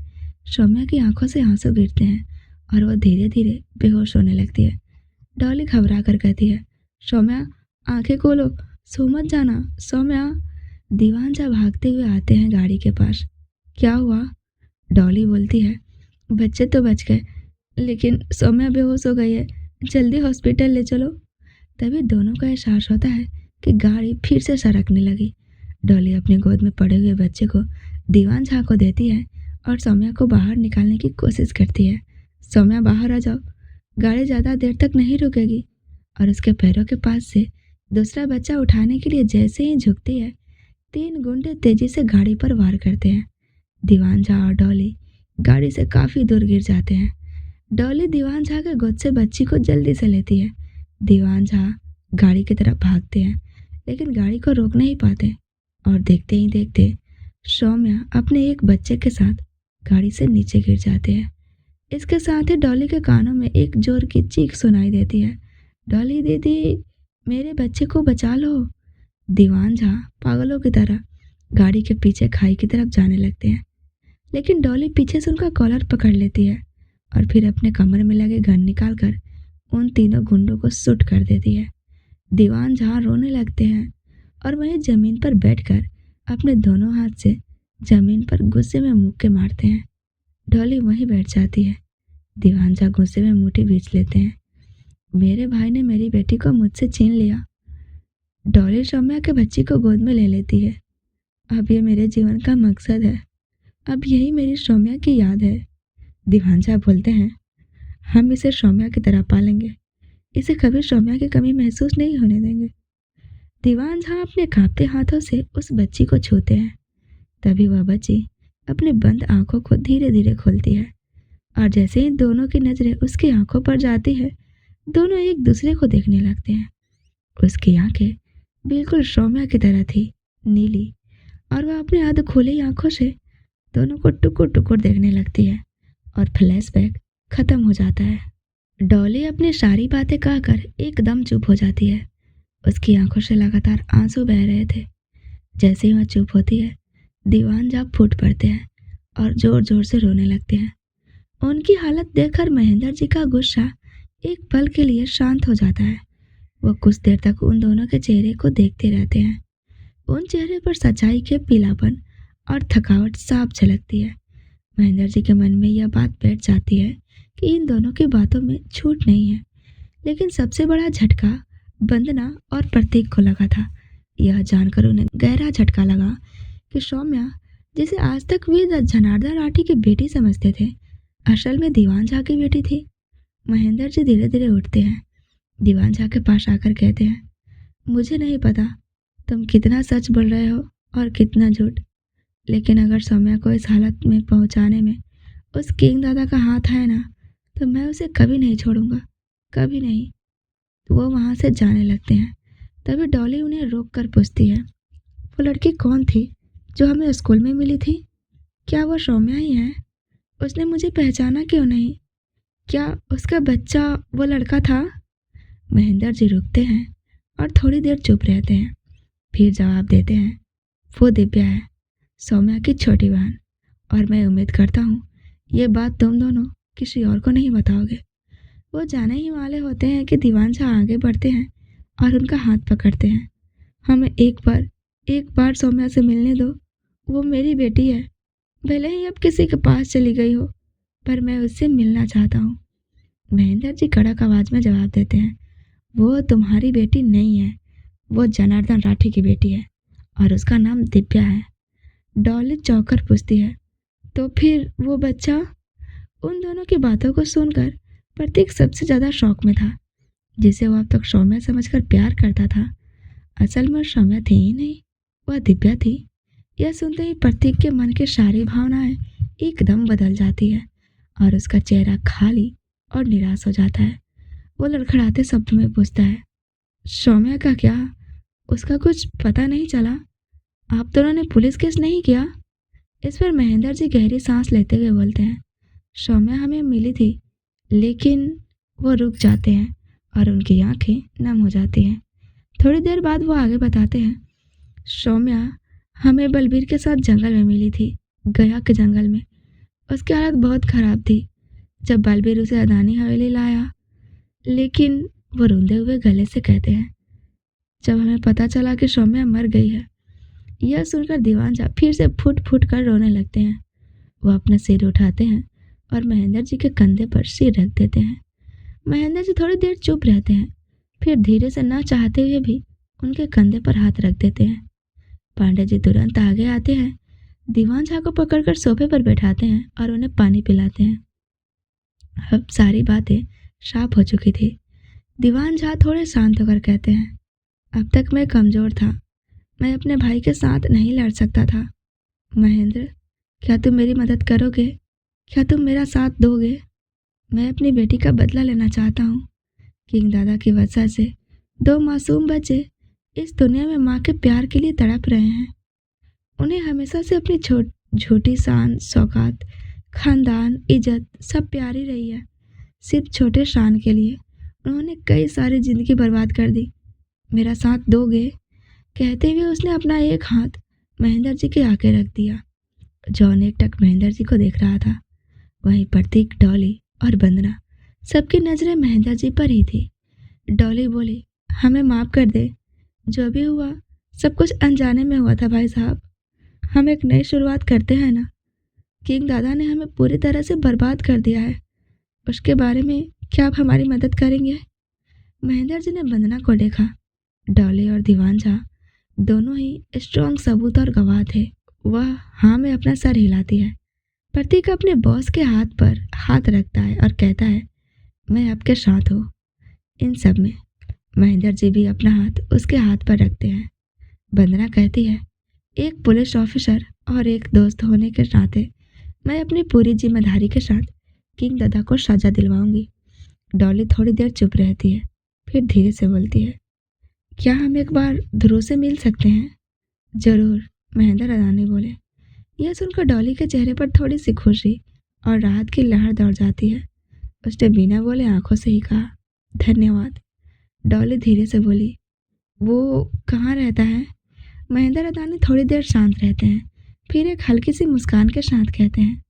सौम्या की आंखों से आंसू गिरते हैं और वह धीरे धीरे बेहोश होने लगती है। डॉली घबरा कर कहती है, सौम्या, आंखें खोलो, सो मत जाना, सौम्या। दीवान झा भागते हुए आते हैं गाड़ी के पास। क्या हुआ? डॉली बोलती है, बच्चे तो बच गए, लेकिन सौम्या बेहोश हो गई है, जल्दी हॉस्पिटल ले चलो। तभी दोनों को एहसास होता है कि गाड़ी फिर से सरकने लगी। डॉली अपनी गोद में पड़े हुए बच्चे को दीवान झा को देती है और सौम्या को बाहर निकालने की कोशिश करती है। सौम्या, बाहर आ जाओ, गाड़ी ज़्यादा देर तक नहीं रुकेगी। और उसके पैरों के पास से दूसरा बच्चा उठाने के लिए जैसे ही झुकती है, 3 गुंडे तेजी से गाड़ी पर वार करते हैं। दीवान झा और डॉली गाड़ी से काफ़ी दूर गिर जाते हैं। डॉली दीवान झा के गोद से बच्ची को जल्दी से लेती है। दीवान झा गाड़ी की तरफ भागते हैं, लेकिन गाड़ी को रोक नहीं पाते और देखते ही देखते सौम्या अपने एक बच्चे के साथ गाड़ी से नीचे गिर जाते हैं। इसके साथ ही डॉली के कानों में एक जोर की चीख सुनाई देती है, डॉली दीदी, मेरे बच्चे को बचा लो। दीवान झा पागलों की तरह गाड़ी के पीछे खाई की तरफ जाने लगते हैं, लेकिन डॉली पीछे से उनका कॉलर पकड़ लेती है और फिर अपने कमर में लगे गन निकालकर उन तीनों गुंडों को शूट कर देती है। दीवान झा रोने लगते हैं और वहीं जमीन पर बैठकर अपने दोनों हाथ से जमीन पर गुस्से में मुक्के मारते हैं। डॉली वहीं बैठ जाती है। दीवान झा गुस्से में मुट्ठी भींच लेते हैं, मेरे भाई ने मेरी बेटी को मुझसे छीन लिया। डॉली सौम्या के बच्ची को गोद में ले लेती है। अब ये मेरे जीवन का मकसद है, अब यही मेरी सौम्या की याद है। दीवान झा बोलते हैं, हम इसे सौम्या की तरह पालेंगे, इसे कभी सौम्या की कमी महसूस नहीं होने देंगे। दीवान झा अपने कांपते हाथों से उस बच्ची को छूते हैं। तभी वह बच्ची अपनी बंद आंखों को धीरे धीरे खोलती है और जैसे ही दोनों की नज़रें उसकी आंखों पर जाती है, दोनों एक दूसरे को देखने लगते हैं। उसकी आंखें बिल्कुल सौम्या की तरह थी, नीली, और वह अपने आध खुली आंखों से दोनों को टुकुर टुकुर देखने लगती है और फ्लैशबैक खत्म हो जाता है। डॉली अपनी सारी बातें कहकर एकदम चुप हो जाती है। उसकी आंखों से लगातार आंसू बह रहे थे। जैसे ही वह चुप होती है, दीवान झा फूट पड़ते हैं और जोर जोर से रोने लगते हैं। उनकी हालत देखकर महेंद्र जी का गुस्सा एक पल के लिए शांत हो जाता है। वह कुछ देर तक उन दोनों के चेहरे को देखते रहते हैं। उन चेहरे पर सच्चाई के पीलापन और थकावट साफ झलकती है। महेंद्र जी के मन में यह बात बैठ जाती है कि इन दोनों की बातों में झूठ नहीं है। लेकिन सबसे बड़ा झटका वंदना और प्रतीक को लगा था। यह जानकर उन्हें गहरा झटका लगा कि सौम्या जिसे आज तक वे जनार्दन राठी की बेटी समझते थे, असल में दीवान झा की बेटी थी। महेंद्र जी धीरे धीरे उठते हैं, दीवान झा के पास आकर कहते हैं, मुझे नहीं पता तुम कितना सच बोल रहे हो और कितना झूठ, लेकिन अगर सौम्या को इस हालत में पहुंचाने में उस किंग दादा का हाथ है ना, तो मैं उसे कभी नहीं छोड़ूंगा, कभी नहीं। तो वो वहाँ से जाने लगते हैं। तभी डॉली उन्हें रोक कर पूछती है, वो लड़की कौन थी जो हमें स्कूल में मिली थी? क्या वो सौम्या ही है? उसने मुझे पहचाना क्यों नहीं? क्या उसका बच्चा वो लड़का था? महेंद्र जी रुकते हैं और थोड़ी देर चुप रहते हैं, फिर जवाब देते हैं, वो दिव्या है, सौम्या की छोटी बहन, और मैं उम्मीद करता हूँ ये बात तुम दोनों किसी और को नहीं बताओगे। वो जाने ही वाले होते हैं कि दीवान झा आगे बढ़ते हैं और उनका हाथ पकड़ते हैं। हमें एक बार सौम्या से मिलने दो, वो मेरी बेटी है, भले ही अब किसी के पास चली गई हो, पर मैं उससे मिलना चाहता हूँ। महेंद्र जी कड़क आवाज में जवाब देते हैं, वो तुम्हारी बेटी नहीं है, वो जनार्दन राठी की बेटी है और उसका नाम दिव्या है। डॉली चौंक कर पूछती है, तो फिर वो बच्चा? उन दोनों की बातों को सुनकर प्रतीक सबसे ज्यादा शौक में था, जिसे वो अब तक सौम्या समझकर प्यार करता था। असल में सौम्या थी ही नहीं, वह दिव्या थी। यह सुनते ही प्रतीक के मन की सारी भावनाएं एकदम बदल जाती है और उसका चेहरा खाली और निराश हो जाता है। वो लड़खड़ाते शब्द में पूछता है, सौम्या का क्या? उसका कुछ पता नहीं चला? आप दोनों ने पुलिस केस नहीं किया? इस पर महेंद्र जी गहरी सांस लेते हुए बोलते हैं, सौम्या हमें मिली थी, लेकिन वो रुक जाते हैं और उनकी आंखें नम हो जाती हैं। थोड़ी देर बाद वो आगे बताते हैं, सौम्या हमें बलबीर के साथ जंगल में मिली थी, गया के जंगल में। उसकी हालत बहुत खराब थी। जब बलबीर उसे अदानी हवेली लाया, लेकिन वो रोंदे हुए गले से कहते हैं, जब हमें पता चला कि सौम्या मर गई है। यह सुनकर दीवान झा फिर से फुट फुट कर रोने लगते हैं। वो अपना सिर उठाते हैं और महेंद्र जी के कंधे पर सिर रख देते हैं। महेंद्र जी थोड़ी देर चुप रहते हैं, फिर धीरे से ना चाहते हुए भी उनके कंधे पर हाथ रख देते हैं। पांडे जी तुरंत आगे आते हैं, दीवान झा को पकड़कर सोफे पर बैठाते हैं और उन्हें पानी पिलाते हैं। अब सारी बातें साफ हो चुकी थी। दीवान झा थोड़े शांत होकर कहते हैं, अब तक मैं कमजोर था, मैं अपने भाई के साथ नहीं लड़ सकता था। महेंद्र, क्या तुम मेरी मदद करोगे? क्या तुम मेरा साथ दोगे? मैं अपनी बेटी का बदला लेना चाहता हूँ। किंग दादा की वजह से 2 मासूम बच्चे इस दुनिया में माँ के प्यार के लिए तड़प रहे हैं। उन्हें हमेशा से अपनी झूठी शान, सौगात, खानदान, इज्जत सब प्यारी रही है। सिर्फ छोटे शान के लिए उन्होंने कई सारी जिंदगी बर्बाद कर दी। मेरा साथ दोगे? कहते हुए उसने अपना एक हाथ महेंद्र जी के आगे रख दिया। जॉन एकटक महेंद्र जी को देख रहा था। वहीं प्रतीक, डॉली और वंदना, सबकी नजरें महेंद्र जी पर ही थी। डॉली बोली, हमें माफ कर दे, जो भी हुआ सब कुछ अनजाने में हुआ था भाई साहब। हम एक नई शुरुआत करते हैं ना। किंग दादा ने हमें पूरी तरह से बर्बाद कर दिया है, उसके बारे में क्या आप हमारी मदद करेंगे? महेंद्र जी ने वंदना को देखा। डॉली और दीवान झा दोनों ही स्ट्रॉन्ग सबूत और गवाह थे। वह हाँ में अपना सर हिलाती है। प्रतीक अपने बॉस के हाथ पर हाथ रखता है और कहता है, मैं आपके साथ हूँ इन सब में। महेंद्र जी भी अपना हाथ उसके हाथ पर रखते हैं। वंदना कहती है, एक पुलिस ऑफिसर और एक दोस्त होने के नाते मैं अपनी पूरी जिम्मेदारी के साथ किंग दादा को सजा दिलवाऊंगी। डॉली थोड़ी देर चुप रहती है, फिर धीरे से बोलती है, क्या हम एक बार ध्रुव से मिल सकते हैं? जरूर, महेंद्र अदानी बोले। यह सुनकर डॉली के चेहरे पर थोड़ी सी खुशी और राहत की लहर दौड़ जाती है। उसने बिना बोले आंखों से ही कहा, धन्यवाद। डॉली धीरे से बोली, वो कहाँ रहता है? महेंद्र अदानी थोड़ी देर शांत रहते हैं, फिर एक हल्की सी मुस्कान के साथ कहते हैं,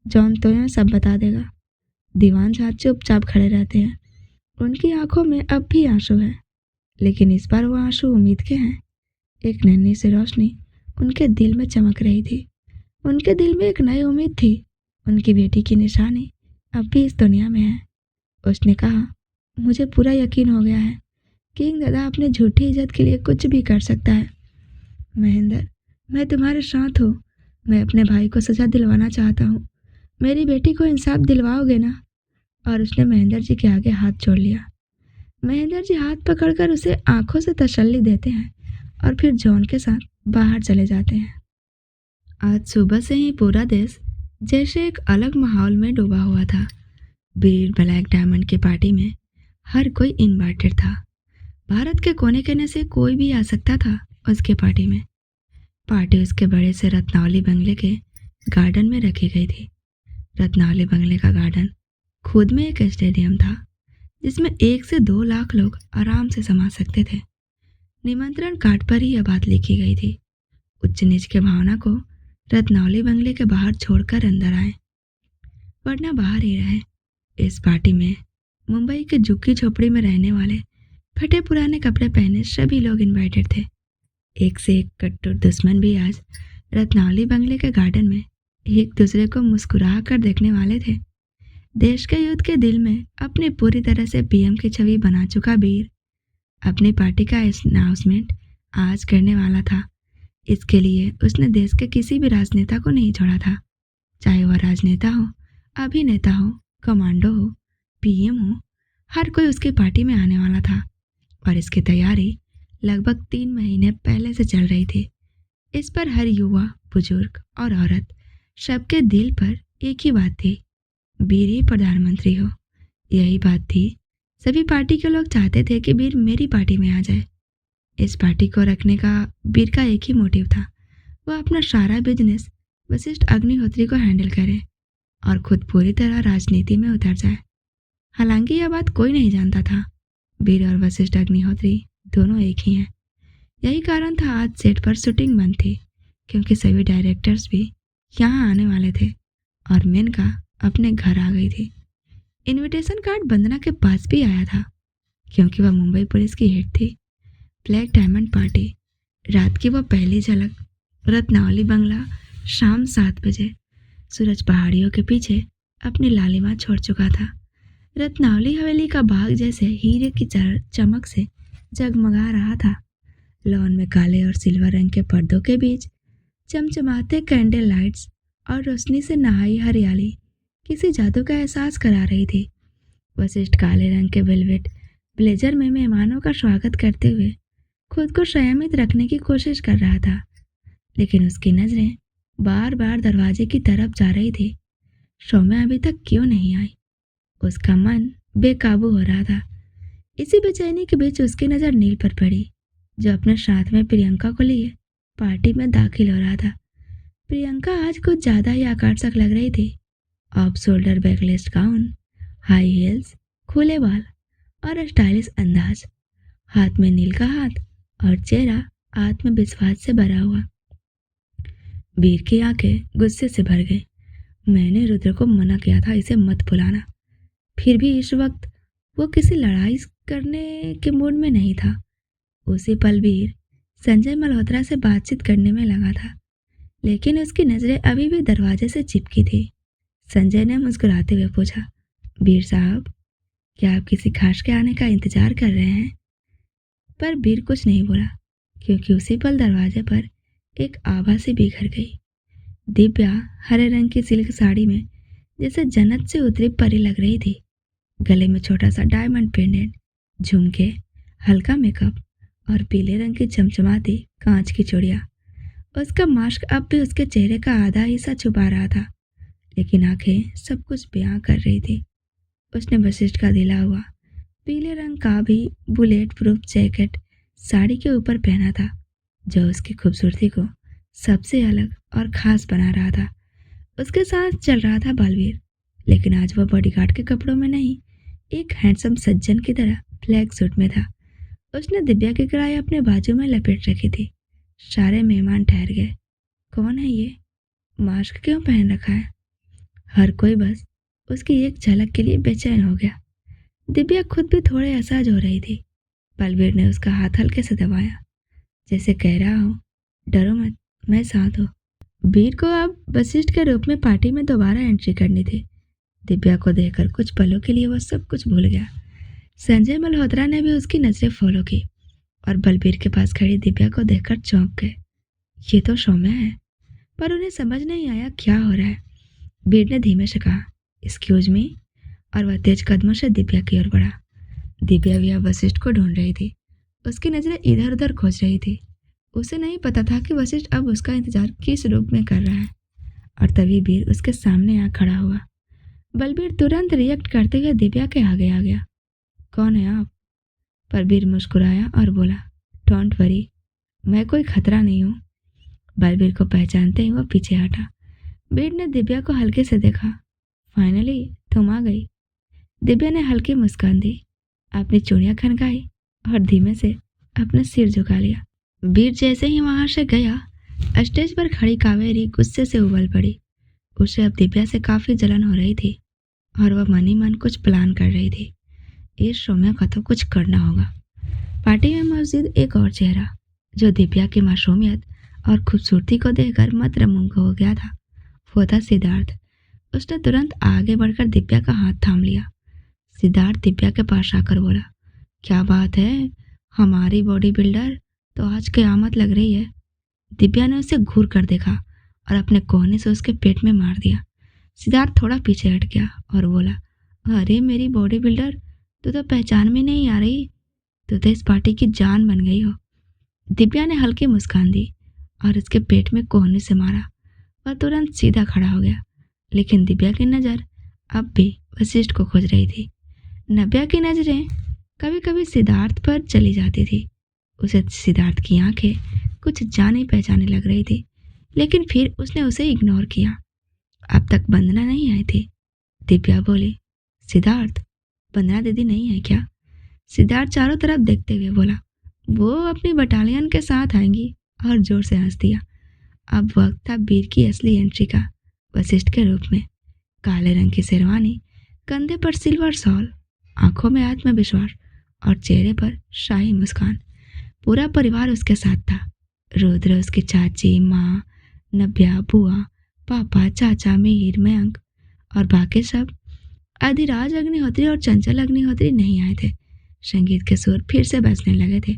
जॉन तुम्हें सब बता देगा। दीवान झा चुपचाप खड़े रहते हैं। उनकी आंखों में अब भी आंसू है, लेकिन इस बार वो आंसू उम्मीद के हैं। एक नन्ही सी रोशनी उनके दिल में चमक रही थी। उनके दिल में एक नई उम्मीद थी। उनकी बेटी की निशानी अब भी इस दुनिया में है। उसने कहा, मुझे पूरा यकीन हो गया है, किंग दादा अपनी झूठी इज्जत के लिए कुछ भी कर सकता है। महेंद्र, मैं तुम्हारे साथ हूँ। मैं अपने भाई को सजा दिलवाना चाहता हूँ। मेरी बेटी को इंसाफ दिलवाओगे ना? और उसने महेंद्र जी के आगे हाथ जोड़ लिया। महेंद्र जी हाथ पकड़कर उसे आंखों से तसल्ली देते हैं और फिर जॉन के साथ बाहर चले जाते हैं। आज सुबह से ही पूरा देश जैसे एक अलग माहौल में डूबा हुआ था। बीर ब्लैक डायमंड की पार्टी में हर कोई इनवाइटेड था। भारत के कोने कोने से कोई भी आ सकता था उसके पार्टी में। पार्टी उसके बड़े से रत्नावली बंगले के गार्डन में रखी गई थी। रत्नावली बंगले का गार्डन खुद में एक स्टेडियम था जिसमें 1 से 2 लाख लोग आराम से समा सकते थे। निमंत्रण कार्ड पर ही यह बात लिखी गई थी, उच्च नीच के भावना को रत्नावली बंगले के बाहर छोड़कर अंदर आए, वरना बाहर ही रहे। इस पार्टी में मुंबई के झुग्गी झोपड़ी में रहने वाले फटे पुराने कपड़े पहने सभी लोग इनवाइटेड थे। एक से एक कट्टर दुश्मन भी आज रत्नावली बंगले के गार्डन में एक दूसरे को मुस्कुरा कर देखने वाले थे। देश के युद्ध के दिल में अपनी पूरी तरह से पीएम की छवि बना चुका बीर अपनी पार्टी का अनाउंसमेंट आज करने वाला था। इसके लिए उसने देश के किसी भी राजनेता को नहीं छोड़ा था, चाहे वह राजनेता हो, अभिनेता हो, कमांडो हो, पीएम हो, हर कोई उसकी पार्टी में आने वाला था और इसकी तैयारी लगभग 3 महीने पहले से चल रही थी। इस पर हर युवा, बुजुर्ग और औरत सबके दिल पर एक ही बात थी, बीर ही प्रधानमंत्री हो। यही बात थी, सभी पार्टी के लोग चाहते थे कि बीर मेरी पार्टी में आ जाए। इस पार्टी को रखने का बीर का एक ही मोटिव था, वह अपना सारा बिजनेस वशिष्ठ अग्निहोत्री को हैंडल करे और खुद पूरी तरह राजनीति में उतर जाए। हालांकि यह बात कोई नहीं जानता था, बीर और वशिष्ठ अग्निहोत्री दोनों एक ही हैं। यही कारण था आज सेट पर शूटिंग बंद थी, क्योंकि सभी डायरेक्टर्स भी यहाँ आने वाले थे और मेनका अपने घर आ गई थी। इनविटेशन कार्ड वंदना के पास भी आया था, क्योंकि वह मुंबई पुलिस की हेड थी। ब्लैक डायमंड पार्टी रात की वह पहली झलक। रत्नावली बंगला शाम 7 बजे सूरज पहाड़ियों के पीछे अपनी लालिमा छोड़ चुका था। रत्नावली हवेली का बाग जैसे हीरे की चमक से जगमगा रहा था। लॉन में काले और सिल्वर रंग के पर्दों के बीच चमचमाते कैंडल लाइट्स और रोशनी से नहाई हरियाली किसी जादू का एहसास करा रही थी। वशिष्ठ काले रंग के वेलवेट ब्लेजर में मेहमानों का स्वागत करते हुए खुद को संयमित रखने की कोशिश कर रहा था, लेकिन उसकी नजरें बार बार दरवाजे की तरफ जा रही थी। सौम्या अभी तक क्यों नहीं आई? उसका मन बेकाबू हो रहा था। इसी बेचैनी के बीच उसकी नज़र नील पर पड़ी, जो अपने साथ में प्रियंका को लिए पार्टी में दाखिल हो रहा था। प्रियंका आज कुछ ज़्यादा ही आकर्षक लग रही थी। Off shoulder backless gown, high heels, खुले बाल और स्टाइलिश अंदाज, हाथ में नील का हाथ और चेहरा आत्मविश्वास से भरा हुआ। बीर की आंखें गुस्से से भर गई। मैंने रुद्र को मना किया था इसे मत बुलाना, फिर भी इस वक्त वो किसी लड़ाई करने के मूड में नहीं था। उसी पल बीर संजय मल्होत्रा से बातचीत करने में लगा था, लेकिन उसकी नज़रें अभी भी दरवाजे से चिपकी थी। संजय ने मुस्कुराते हुए पूछा, बीर साहब, क्या आप किसी खास के आने का इंतजार कर रहे हैं? पर बीर कुछ नहीं बोला, क्योंकि उसी पल दरवाजे पर एक आभा सी बिखर गई। दिव्या हरे रंग की सिल्क साड़ी में जैसे जन्नत से उतरी परी लग रही थी। गले में छोटा सा डायमंड पेंडेंट, झुमके, हल्का मेकअप और पीले रंग की चमचमाती कांच की चूड़ियां। उसका मास्क अब भी उसके चेहरे का आधा हिस्सा छुपा रहा था, लेकिन आंखें सब कुछ बयां कर रही थी। उसने वशिष्ठ का दिला हुआ पीले रंग का भी बुलेट प्रूफ जैकेट साड़ी के ऊपर पहना था, जो उसकी खूबसूरती को सबसे अलग और खास बना रहा था। उसके साथ चल रहा था बलवीर, लेकिन आज वह बॉडीगार्ड के कपड़ों में नहीं, एक हैंडसम सज्जन की तरह ब्लैक सूट में था। उसने दिव्या की कड़ाई अपने बाजू में लपेट रखी थी। सारे मेहमान ठहर गए। कौन है ये? मास्क क्यों पहन रखा है? हर कोई बस उसकी एक झलक के लिए बेचैन हो गया। दिव्या खुद भी थोड़े असहज हो रही थी। बलवीर ने उसका हाथ हल्के से दबाया, जैसे कह रहा हो, डरो मत, मैं साथ हूँ। बीर को अब वशिष्ठ के रूप में पार्टी में दोबारा एंट्री करनी थी। दिव्या को देखकर कुछ पलों के लिए वो सब कुछ भूल गया। संजय मल्होत्रा ने भी उसकी नजरें फॉलो की और बलबीर के पास खड़ी दिव्या को देखकर चौंक गए। ये तो सौम्या है, पर उन्हें समझ नहीं आया क्या हो रहा है। बीर ने धीमे से कहा, एक्सक्यूज मी, और वह तेज कदमों से दिव्या की ओर बढ़ा। दिव्या भी अब वशिष्ठ को ढूंढ रही थी। उसकी नजरें इधर उधर खोज रही थी। उसे नहीं पता था कि वशिष्ठ अब उसका इंतजार किस रूप में कर रहा है। और तभी बीर उसके सामने आ खड़ा हुआ। बलबीर तुरंत रिएक्ट करते हुए दिव्या के आगे आ गया। कौन है आप? पर बीर मुस्कुराया और बोला, डोंट वरी, मैं कोई खतरा नहीं हूँ। बलबीर को पहचानते ही वह पीछे हटा। बीर ने दिव्या को हल्के से देखा। फाइनली तुम आ गई। दिव्या ने हल्की मुस्कान दी, अपनी चूड़ियां खनकाई और धीमे से अपना सिर झुका लिया। बीर जैसे ही वहां से गया, स्टेज पर खड़ी कावेरी गुस्से से उबल पड़ी। उसे अब दिव्या से काफी जलन हो रही थी और वह मन ही मन कुछ प्लान कर रही थी। इस शो में का तो कुछ करना होगा। पार्टी में मौजूद एक और चेहरा जो दिव्या की मासूमियत और खूबसूरती को देखकर मंत्रमुग्ध हो गया था, वो था सिद्धार्थ। उसने तुरंत आगे बढ़कर दिव्या का हाथ थाम लिया। सिद्धार्थ दिव्या के पास आकर बोला, क्या बात है, हमारी बॉडी बिल्डर तो आज क़यामत लग रही है। दिव्या ने उसे घूर कर देखा और अपने कोहनी से उसके पेट में मार दिया। सिद्धार्थ थोड़ा पीछे हट गया और बोला, अरे मेरी बॉडी बिल्डर, तू तो पहचान में नहीं आ रही, तू तो इस पार्टी की जान बन गई हो। दिव्या ने हल्की मुस्कान दी और उसके पेट में कोहनी से मारा। वह तुरंत सीधा खड़ा हो गया, लेकिन दिव्या की नज़र अब भी वशिष्ठ को खोज रही थी। नव्या की नज़रें कभी कभी सिद्धार्थ पर चली जाती थी। उसे सिद्धार्थ की आंखें कुछ जाने पहचाने लग रही थी, लेकिन फिर उसने उसे इग्नोर किया। अब तक वंदना नहीं आई थी। दिव्या बोली, सिद्धार्थ, वंदना दीदी नहीं है क्या? सिद्धार्थ चारों तरफ देखते हुए बोला, वो अपनी बटालियन के साथ आएंगी, और जोर से हंस दिया। अब वक्त था बीर की असली एंट्री का, वशिष्ठ के रूप में। काले रंग की शेरवानी, कंधे पर सिल्वर शॉल, आंखों में आत्मविश्वास और चेहरे पर शाही मुस्कान। पूरा परिवार उसके साथ था। रुद्र, उसकी चाची, माँ, नव्या, बुआ, पापा, चाचा, मिहिर, मयंक और बाकी सब। अधिराज अग्निहोत्री और चंचल अग्निहोत्री नहीं आए थे। संगीत के सुर फिर से बजने लगे थे।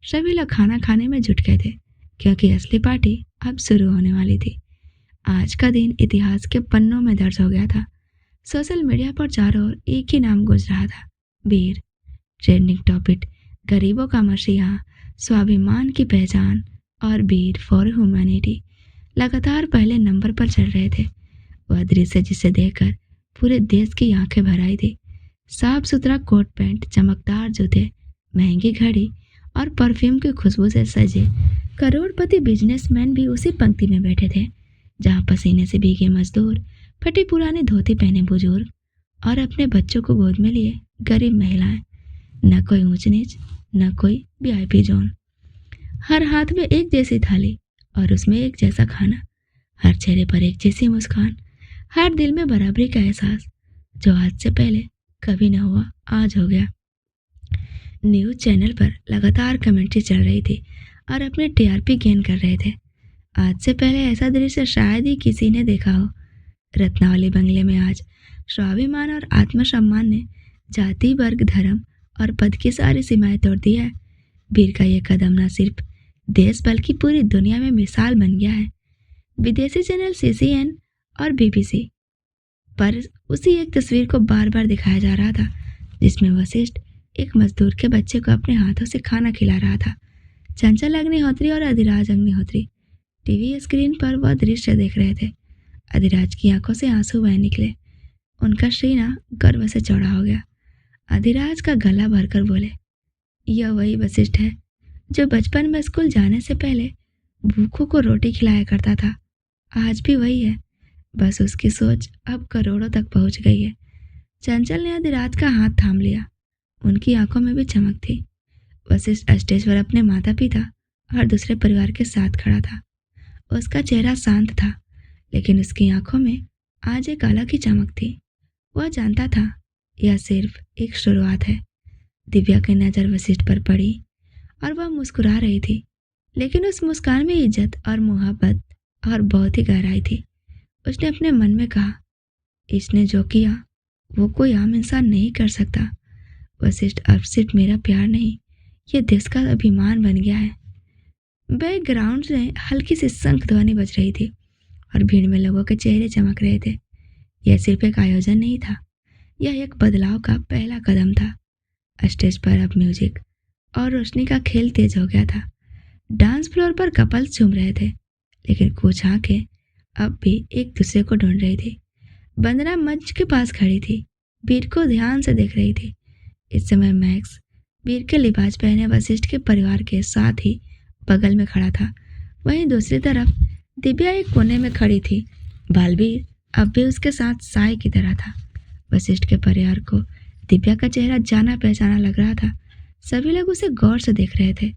सभी लोग खाना खाने में जुट गए थे, क्योंकि असली पार्टी अब शुरू होने वाली थी। आज का दिन इतिहास के पन्नों में दर्ज हो गया था। सोशल मीडिया पर चारों ओर एक ही नाम गूंज रहा था, बीर। ट्रेंडिंग टॉपिक, गरीबों का मसीहा, स्वाभिमान की पहचान और बीर फॉर ह्यूमैनिटी लगातार पहले नंबर पर चल रहे थे। वह दृश्य जिसे देखकर पूरे देश की आंखें भर आई थी। साफ सुथरा कोट पैंट, चमकदार जूते, महंगी घड़ी और परफ्यूम की खुशबू से सजे करोड़पति बिजनेसमैन भी उसी पंक्ति में बैठे थे, जहां पसीने से भीगे मजदूर, फटी पुरानी धोती पहने बुजुर्ग और अपने बच्चों को गोद में लिए गरीब महिलाएं। न कोई ऊंच नीच, न कोई वीआईपी जोन। हर हाथ में एक जैसी थाली और उसमें एक जैसा खाना। हर चेहरे पर एक जैसी मुस्कान, हर दिल में बराबरी का एहसास। जो आज से पहले कभी न हुआ, आज हो गया। न्यूज चैनल पर लगातार कमेंट्री चल रही थी और अपने टीआरपी गेन कर रहे थे। आज से पहले ऐसा दृश्य शायद ही किसी ने देखा हो। रत्नावली बंगले में आज स्वाभिमान और आत्मसम्मान ने जाति, वर्ग, धर्म और पद की सारी सीमाएं तोड़ दी है। बीर का ये कदम न सिर्फ देश बल्कि पूरी दुनिया में मिसाल बन गया है। विदेशी चैनल सीसीएन और बीबीसी पर उसी एक तस्वीर को बार बार दिखाया जा रहा था, जिसमें वशिष्ठ एक मजदूर के बच्चे को अपने हाथों से खाना खिला रहा था। चंचल अग्निहोत्री और अधिराज अग्निहोत्री टीवी स्क्रीन पर वह दृश्य देख रहे थे। अधिराज की आंखों से आंसू बह निकले। उनका सीना गर्व से चौड़ा हो गया। अधिराज का गला भरकर बोले, यह वही वशिष्ठ है जो बचपन में स्कूल जाने से पहले भूखों को रोटी खिलाया करता था। आज भी वही है, बस उसकी सोच अब करोड़ों तक पहुंच गई है। चंचल ने अधिराज का हाथ थाम लिया। उनकी आंखों में भी चमक थी। वशिष्ठ स्टेज पर अपने माता पिता और दूसरे परिवार के साथ खड़ा था। उसका चेहरा शांत था, लेकिन उसकी आंखों में आज एक अलग ही चमक थी। वह जानता था यह सिर्फ एक शुरुआत है। दिव्या की नज़र वशिष्ठ पर पड़ी और वह मुस्कुरा रही थी, लेकिन उस मुस्कान में इज्जत और मोहब्बत और बहुत ही गहराई थी। उसने अपने मन में कहा, इसने जो किया वो कोई आम इंसान नहीं कर सकता। वशिष्ठ अब सिर्फ मेरा प्यार नहीं, ये देश का अभिमान बन गया है। बैकग्राउंड में हल्की सी शंख ध्वनि बज रही थी और भीड़ में लोगों के चेहरे चमक रहे थे। यह सिर्फ एक आयोजन नहीं था, यह एक बदलाव का पहला कदम था। स्टेज पर अब म्यूजिक और रोशनी का खेल तेज हो गया था। डांस फ्लोर पर कपल्स झूम रहे थे, लेकिन कुछ आंखें अब भी एक दूसरे को ढूंढ रही थी। वंदना मंच के पास खड़ी थी, वीर को ध्यान से देख रही थी। इस समय मैक्स वीर के लिबास पहने वशिष्ठ के परिवार के साथ ही बगल में खड़ा था। वहीं दूसरी तरफ दिव्या एक कोने में खड़ी थी। बालवीर अब भी उसके साथ साय की तरह था। वशिष्ठ के परिवार को दिव्या का चेहरा जाना पहचाना लग रहा था। सभी लोग उसे गौर से देख रहे थे।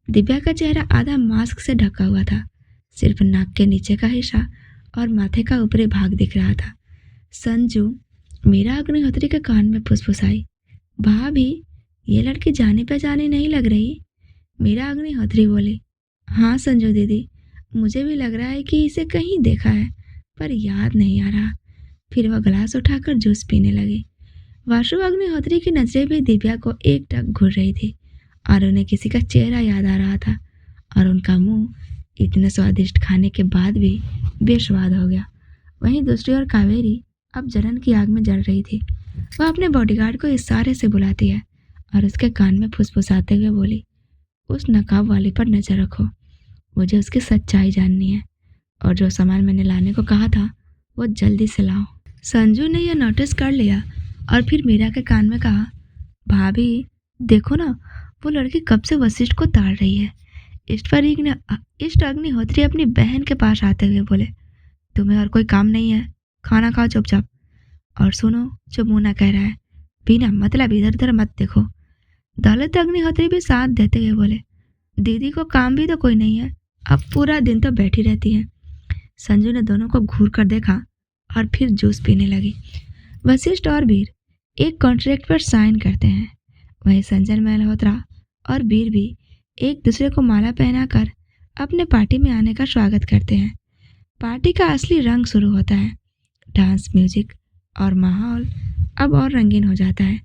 दिव्या का चेहरा आधा मास्क से ढका हुआ था, सिर्फ नाक के नीचे का हिस्सा और माथे का ऊपरी भाग दिख रहा था। संजू मीरा अग्निहोत्री के कान में फुसफुसाई, भाभी ये लड़की जानी पहचानी नहीं लग रही। मीरा अग्निहोत्री बोली, हाँ संजू दीदी, मुझे भी लग रहा है कि इसे कहीं देखा है, पर याद नहीं आ रहा। फिर वह गिलास उठाकर जूस पीने लगी। वासु अग्निहोत्री की नजरें भी दिव्या को एकटक घूर रही थी और उन्हें किसी का चेहरा याद आ रहा था, और उनका मुंह इतने स्वादिष्ट खाने के बाद भी बेस्वाद हो गया। वहीं दूसरी ओर कावेरी अब जलन की आग में जल रही थी। वह अपने बॉडीगार्ड को इशारे से बुलाती है और उसके कान में फुसफुसाते हुए बोली, उस नकाब वाली पर नजर रखो, मुझे उसकी सच्चाई जाननी है, और जो सामान मैंने लाने को कहा था वो जल्दी से लाओ। संजू ने यह नोटिस कर लिया और फिर मीरा के कान में कहा, भाभी देखो ना, वो लड़की कब से वशिष्ठ को ताड़ रही है। इष्ट अग्निहोत्री अपनी बहन के पास आते हुए बोले, तुम्हें और कोई काम नहीं है, खाना खाओ चुपचाप। और सुनो, जो मुन्ना कह रहा है, बिना मतलब इधर उधर मत देखो। दौलत अग्निहोत्री भी साथ देते हुए बोले, दीदी को काम भी तो कोई नहीं है, अब पूरा दिन तो बैठी रहती है। संजू ने दोनों को घूर कर देखा और फिर जूस पीने लगी। वशिष्ठ और वीर एक कॉन्ट्रैक्ट पर साइन करते हैं। वहीं संजय मल्होत्रा और वीर भी एक दूसरे को माला पहनाकर अपने पार्टी में आने का स्वागत करते हैं। पार्टी का असली रंग शुरू होता है। डांस, म्यूजिक और माहौल अब और रंगीन हो जाता है।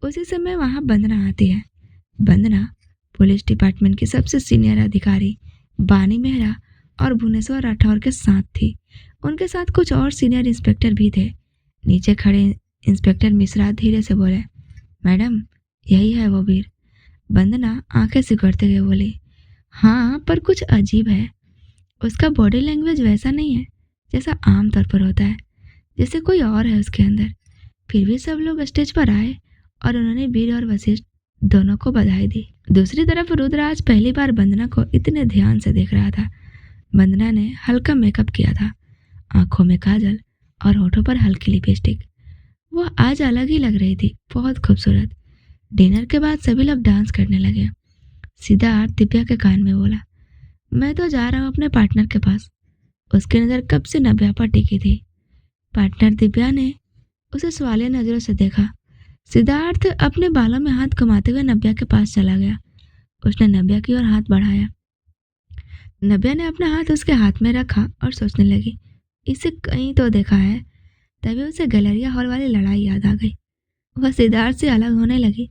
उसी समय वहाँ वंदना आती है। वंदना पुलिस डिपार्टमेंट की सबसे सीनियर अधिकारी बानी मेहरा और भुवनेश्वर राठौर के साथ थी। उनके साथ कुछ और सीनियर इंस्पेक्टर भी थे। नीचे खड़े इंस्पेक्टर मिश्रा धीरे से बोले, मैडम यही है वो वीर। वंदना आंखें सिकुड़ते हुए बोली, हाँ पर कुछ अजीब है। उसका बॉडी लैंग्वेज वैसा नहीं है जैसा आम तौर पर होता है, जैसे कोई और है उसके अंदर। फिर भी सब लोग स्टेज पर आए और उन्होंने वीर और वशिष्ठ दोनों को बधाई दी। दूसरी तरफ रुद्राज पहली बार वंदना को इतने ध्यान से देख रहा था। वंदना ने हल्का मेकअप किया था, आंखों में काजल और होठों पर हल्की लिपस्टिक। वो आज अलग ही लग रही थी, बहुत खूबसूरत। डिनर के बाद सभी लोग डांस करने लगे। सिद्धार्थ दिव्या के कान में बोला, मैं तो जा रहा हूँ अपने पार्टनर के पास। उसकी नज़र कब से नव्या पर टिकी थी। पार्टनर दिव्या ने उसे सवालिया नजरों से देखा। सिद्धार्थ अपने बालों में हाथ घुमाते हुए नव्या के पास चला गया। उसने नव्या की ओर हाथ बढ़ाया। नव्या ने अपना हाथ उसके हाथ में रखा और सोचने लगी, इसे कहीं तो देखा है। तभी उसे गैलेरिया हॉल वाली लड़ाई याद आ गई। वह सिद्धार्थ से अलग होने लगी,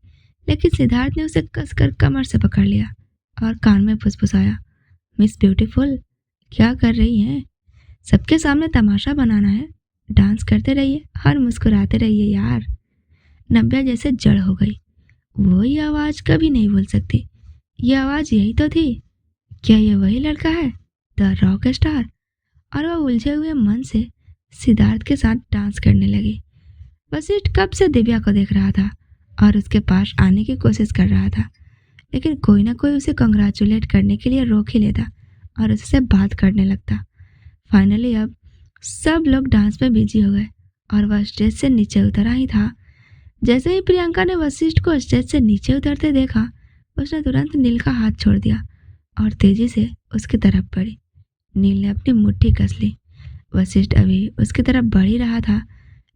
लेकिन सिद्धार्थ ने उसे कसकर कमर से पकड़ लिया और कान में फुसफुसाया, मिस ब्यूटीफुल क्या कर रही हैं? सबके सामने तमाशा बनाना है, डांस करते रहिए और मुस्कुराते रहिए यार। नव्या जैसे जड़ हो गई। वही आवाज़ कभी नहीं भूल सकती। ये आवाज़ यही तो थी। क्या ये वही लड़का है, द रॉक स्टार? और वह उलझे हुए मन से सिद्धार्थ के साथ डांस करने लगी। वशिष्ठ कब से दिव्या को देख रहा था और उसके पास आने की कोशिश कर रहा था, लेकिन कोई ना कोई उसे कंग्रेचुलेट करने के लिए रोक ही लेता और उससे बात करने लगता। फाइनली अब सब लोग डांस में बिजी हो गए और वह स्टेज से नीचे उतरा ही था। जैसे ही प्रियंका ने वशिष्ठ को स्टेज से नीचे उतरते देखा, उसने तुरंत नील का हाथ छोड़ दिया और तेजी से उसकी तरफ बढ़ी। नील ने अपनी मुट्ठी कस ली। वशिष्ठ अभी उसकी तरफ बढ़ ही रहा था,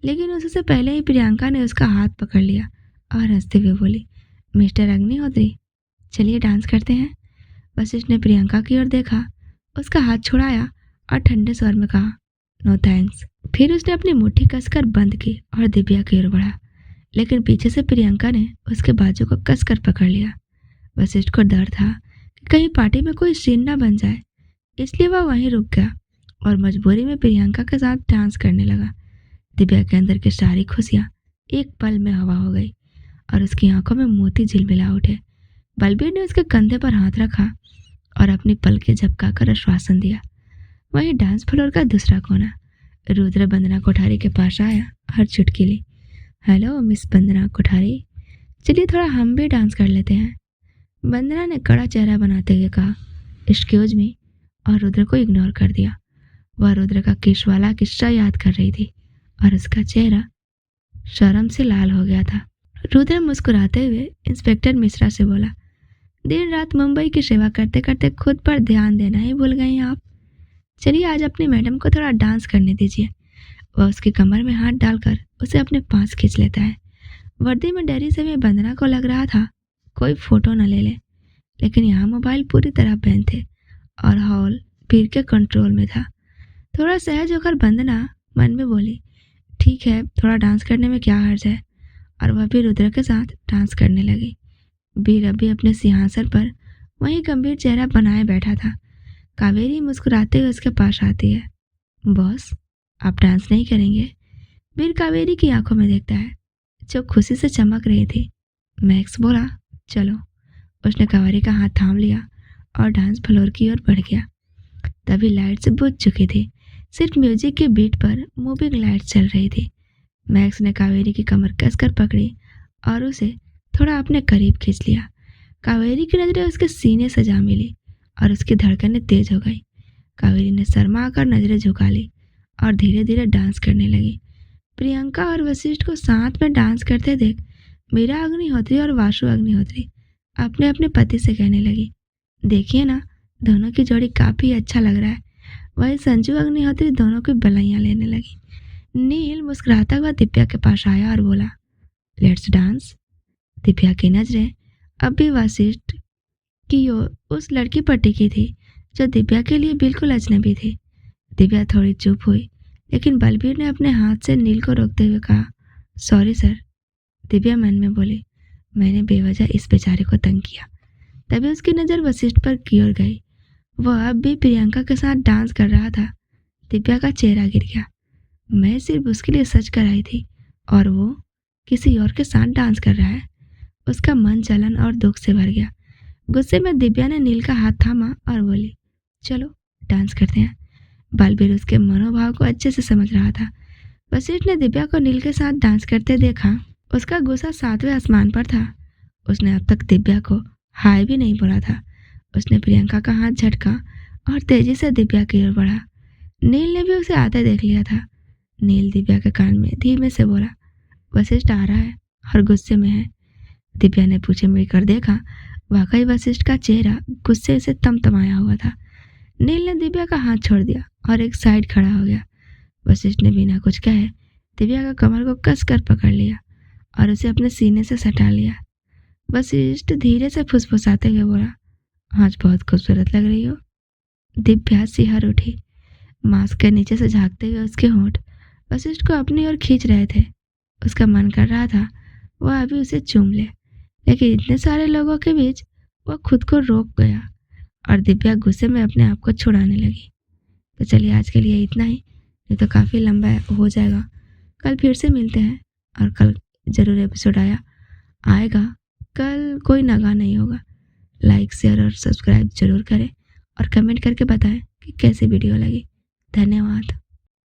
लेकिन उससे पहले ही प्रियंका ने उसका हाथ पकड़ लिया और हंसते हुए बोली, मिस्टर अग्निहोत्री चलिए डांस करते हैं। वशिष्ठ ने प्रियंका की ओर देखा, उसका हाथ छुड़ाया और ठंडे स्वर में कहा, नो थैंक्स। फिर उसने अपनी मुट्ठी कसकर बंद की और दिव्या की ओर बढ़ा, लेकिन पीछे से प्रियंका ने उसके बाजू को कसकर पकड़ लिया। वशिष्ठ को डर था कि कहीं पार्टी में कोई सीन ना बन जाए, इसलिए वह वहीं रुक गया और मजबूरी में प्रियंका के साथ डांस करने लगा। दिव्या के अंदर की सारी खुशियाँ एक पल में हवा हो गई और उसकी आंखों में मोती झिलमिला उठे। बलबीर ने उसके कंधे पर हाथ रखा और अपनी पलकें झपकाकर आश्वासन दिया। वहीं डांस फ्लोर का दूसरा कोना रुद्र वंदना कोठारी के पास आया और चुटकी ली। हेलो मिस वंदना कोठारी, चलिए थोड़ा हम भी डांस कर लेते हैं। वंदना ने कड़ा चेहरा बनाते हुए कहा एक्सक्यूज मी, और रुद्र को इग्नोर कर दिया। वह रुद्र का किश वाला किस्सा याद कर रही थी और उसका चेहरा शर्म से लाल हो गया था। रुद्र मुस्कुराते हुए इंस्पेक्टर मिश्रा से बोला, दिन रात मुंबई की सेवा करते करते खुद पर ध्यान देना ही भूल गई आप। चलिए आज अपनी मैडम को थोड़ा डांस करने दीजिए। वह उसकी कमर में हाथ डालकर उसे अपने पास खींच लेता है। वर्दी में डरी से वंदना को लग रहा था कोई फोटो न ले ले, लेकिन यहाँ मोबाइल पूरी तरह बैन थे और हॉल भीड़ के कंट्रोल में था। थोड़ा सहज होकर वंदना मन में बोली, ठीक है थोड़ा डांस करने में क्या हर्ज है, और वह भी रुद्र के साथ डांस करने लगी। वीर अभी अपने सिंहासन पर वहीं गंभीर चेहरा बनाए बैठा था। कावेरी मुस्कुराते हुए उसके पास आती है। बॉस आप डांस नहीं करेंगे? वीर कावेरी की आंखों में देखता है जो खुशी से चमक रही थी। मैक्स बोला, चलो। उसने कावेरी का हाथ थाम लिया और डांस फ्लोर की ओर बढ़ गया। तभी लाइट्स बुझ चुकी थी, सिर्फ म्यूजिक के बीट पर मूविंग लाइट चल रही थी। मैक्स ने कावेरी की कमर कसकर पकड़ी और उसे थोड़ा अपने करीब खींच लिया। कावेरी की नजरें उसके सीने से जा मिली और उसकी धड़कनें तेज हो गई। कावेरी ने शर्मा कर नजरें झुका ली और धीरे धीरे डांस करने लगी। प्रियंका और वशिष्ठ को साथ में डांस करते देख मीरा अग्निहोत्री और वासु अग्निहोत्री अपने अपने पति से कहने लगी, देखिए ना दोनों की जोड़ी काफी अच्छा लग रहा है। वही संजू अग्निहोत्री दोनों की बलाइयां लेने लगी। नील मुस्कुराता हुआ दिव्या के पास आया और बोला, लेट्स डांस। दिव्या की नजरें अब भी वशिष्ठ की ओर उस लड़की पर टिकी थी जो दिव्या के लिए बिल्कुल अजनबी थी। दिव्या थोड़ी चुप हुई, लेकिन बलबीर ने अपने हाथ से नील को रोकते हुए कहा, सॉरी सर। दिव्या मन में बोली, मैंने बेवजह इस बेचारे को तंग किया। तभी उसकी नज़र वशिष्ठ पर की ओर गई। वह अब भी प्रियंका के साथ डांस कर रहा था। दिव्या का चेहरा गिर गया। मैं सिर्फ उसके लिए सच कर आई थी और वो किसी और के साथ डांस कर रहा है। उसका मन जलन और दुख से भर गया। गुस्से में दिव्या ने नील का हाथ थामा और बोली, चलो डांस करते हैं। बलबीर उसके मनोभाव को अच्छे से समझ रहा था। वशिष्ठ ने दिव्या को नील के साथ डांस करते देखा। उसका गुस्सा 7वें आसमान पर था। उसने अब तक दिव्या को हाय भी नहीं बोला था। उसने प्रियंका का हाथ झटका और तेजी से दिव्या की ओर बढ़ा। नील ने भी उसे आते देख लिया था। नील दिव्या के कान में धीमे से बोला, वशिष्ठ आ रहा है और गुस्से में है। दिव्या ने पीछे मुड़कर देखा। वाकई वशिष्ठ का चेहरा गुस्से से तमतमाया हुआ था। नील ने दिव्या का हाथ छोड़ दिया और एक साइड खड़ा हो गया। वशिष्ठ ने बिना कुछ कहे दिव्या का कमर को कसकर पकड़ लिया और उसे अपने सीने से सटा लिया। वशिष्ठ धीरे से फुसफुसाते हुए बोला, आज बहुत खूबसूरत लग रही हो। दिव्या सिहर उठी। मास्क के नीचे से झांकते हुए उसके होंठ वशिष्ठ को अपनी ओर खींच रहे थे। उसका मन कर रहा था वह अभी उसे चूम ले, लेकिन इतने सारे लोगों के बीच वह खुद को रोक गया और दिव्या गुस्से में अपने आप को छुड़ाने लगी। तो चलिए आज के लिए इतना ही, नहीं तो काफ़ी लंबा हो जाएगा। कल फिर से मिलते हैं और कल ज़रूर एपिसोड आएगा। कल कोई नगा नहीं होगा। लाइक शेयर और सब्सक्राइब जरूर करें और कमेंट करके बताएं कि कैसी वीडियो लगी। धन्यवाद।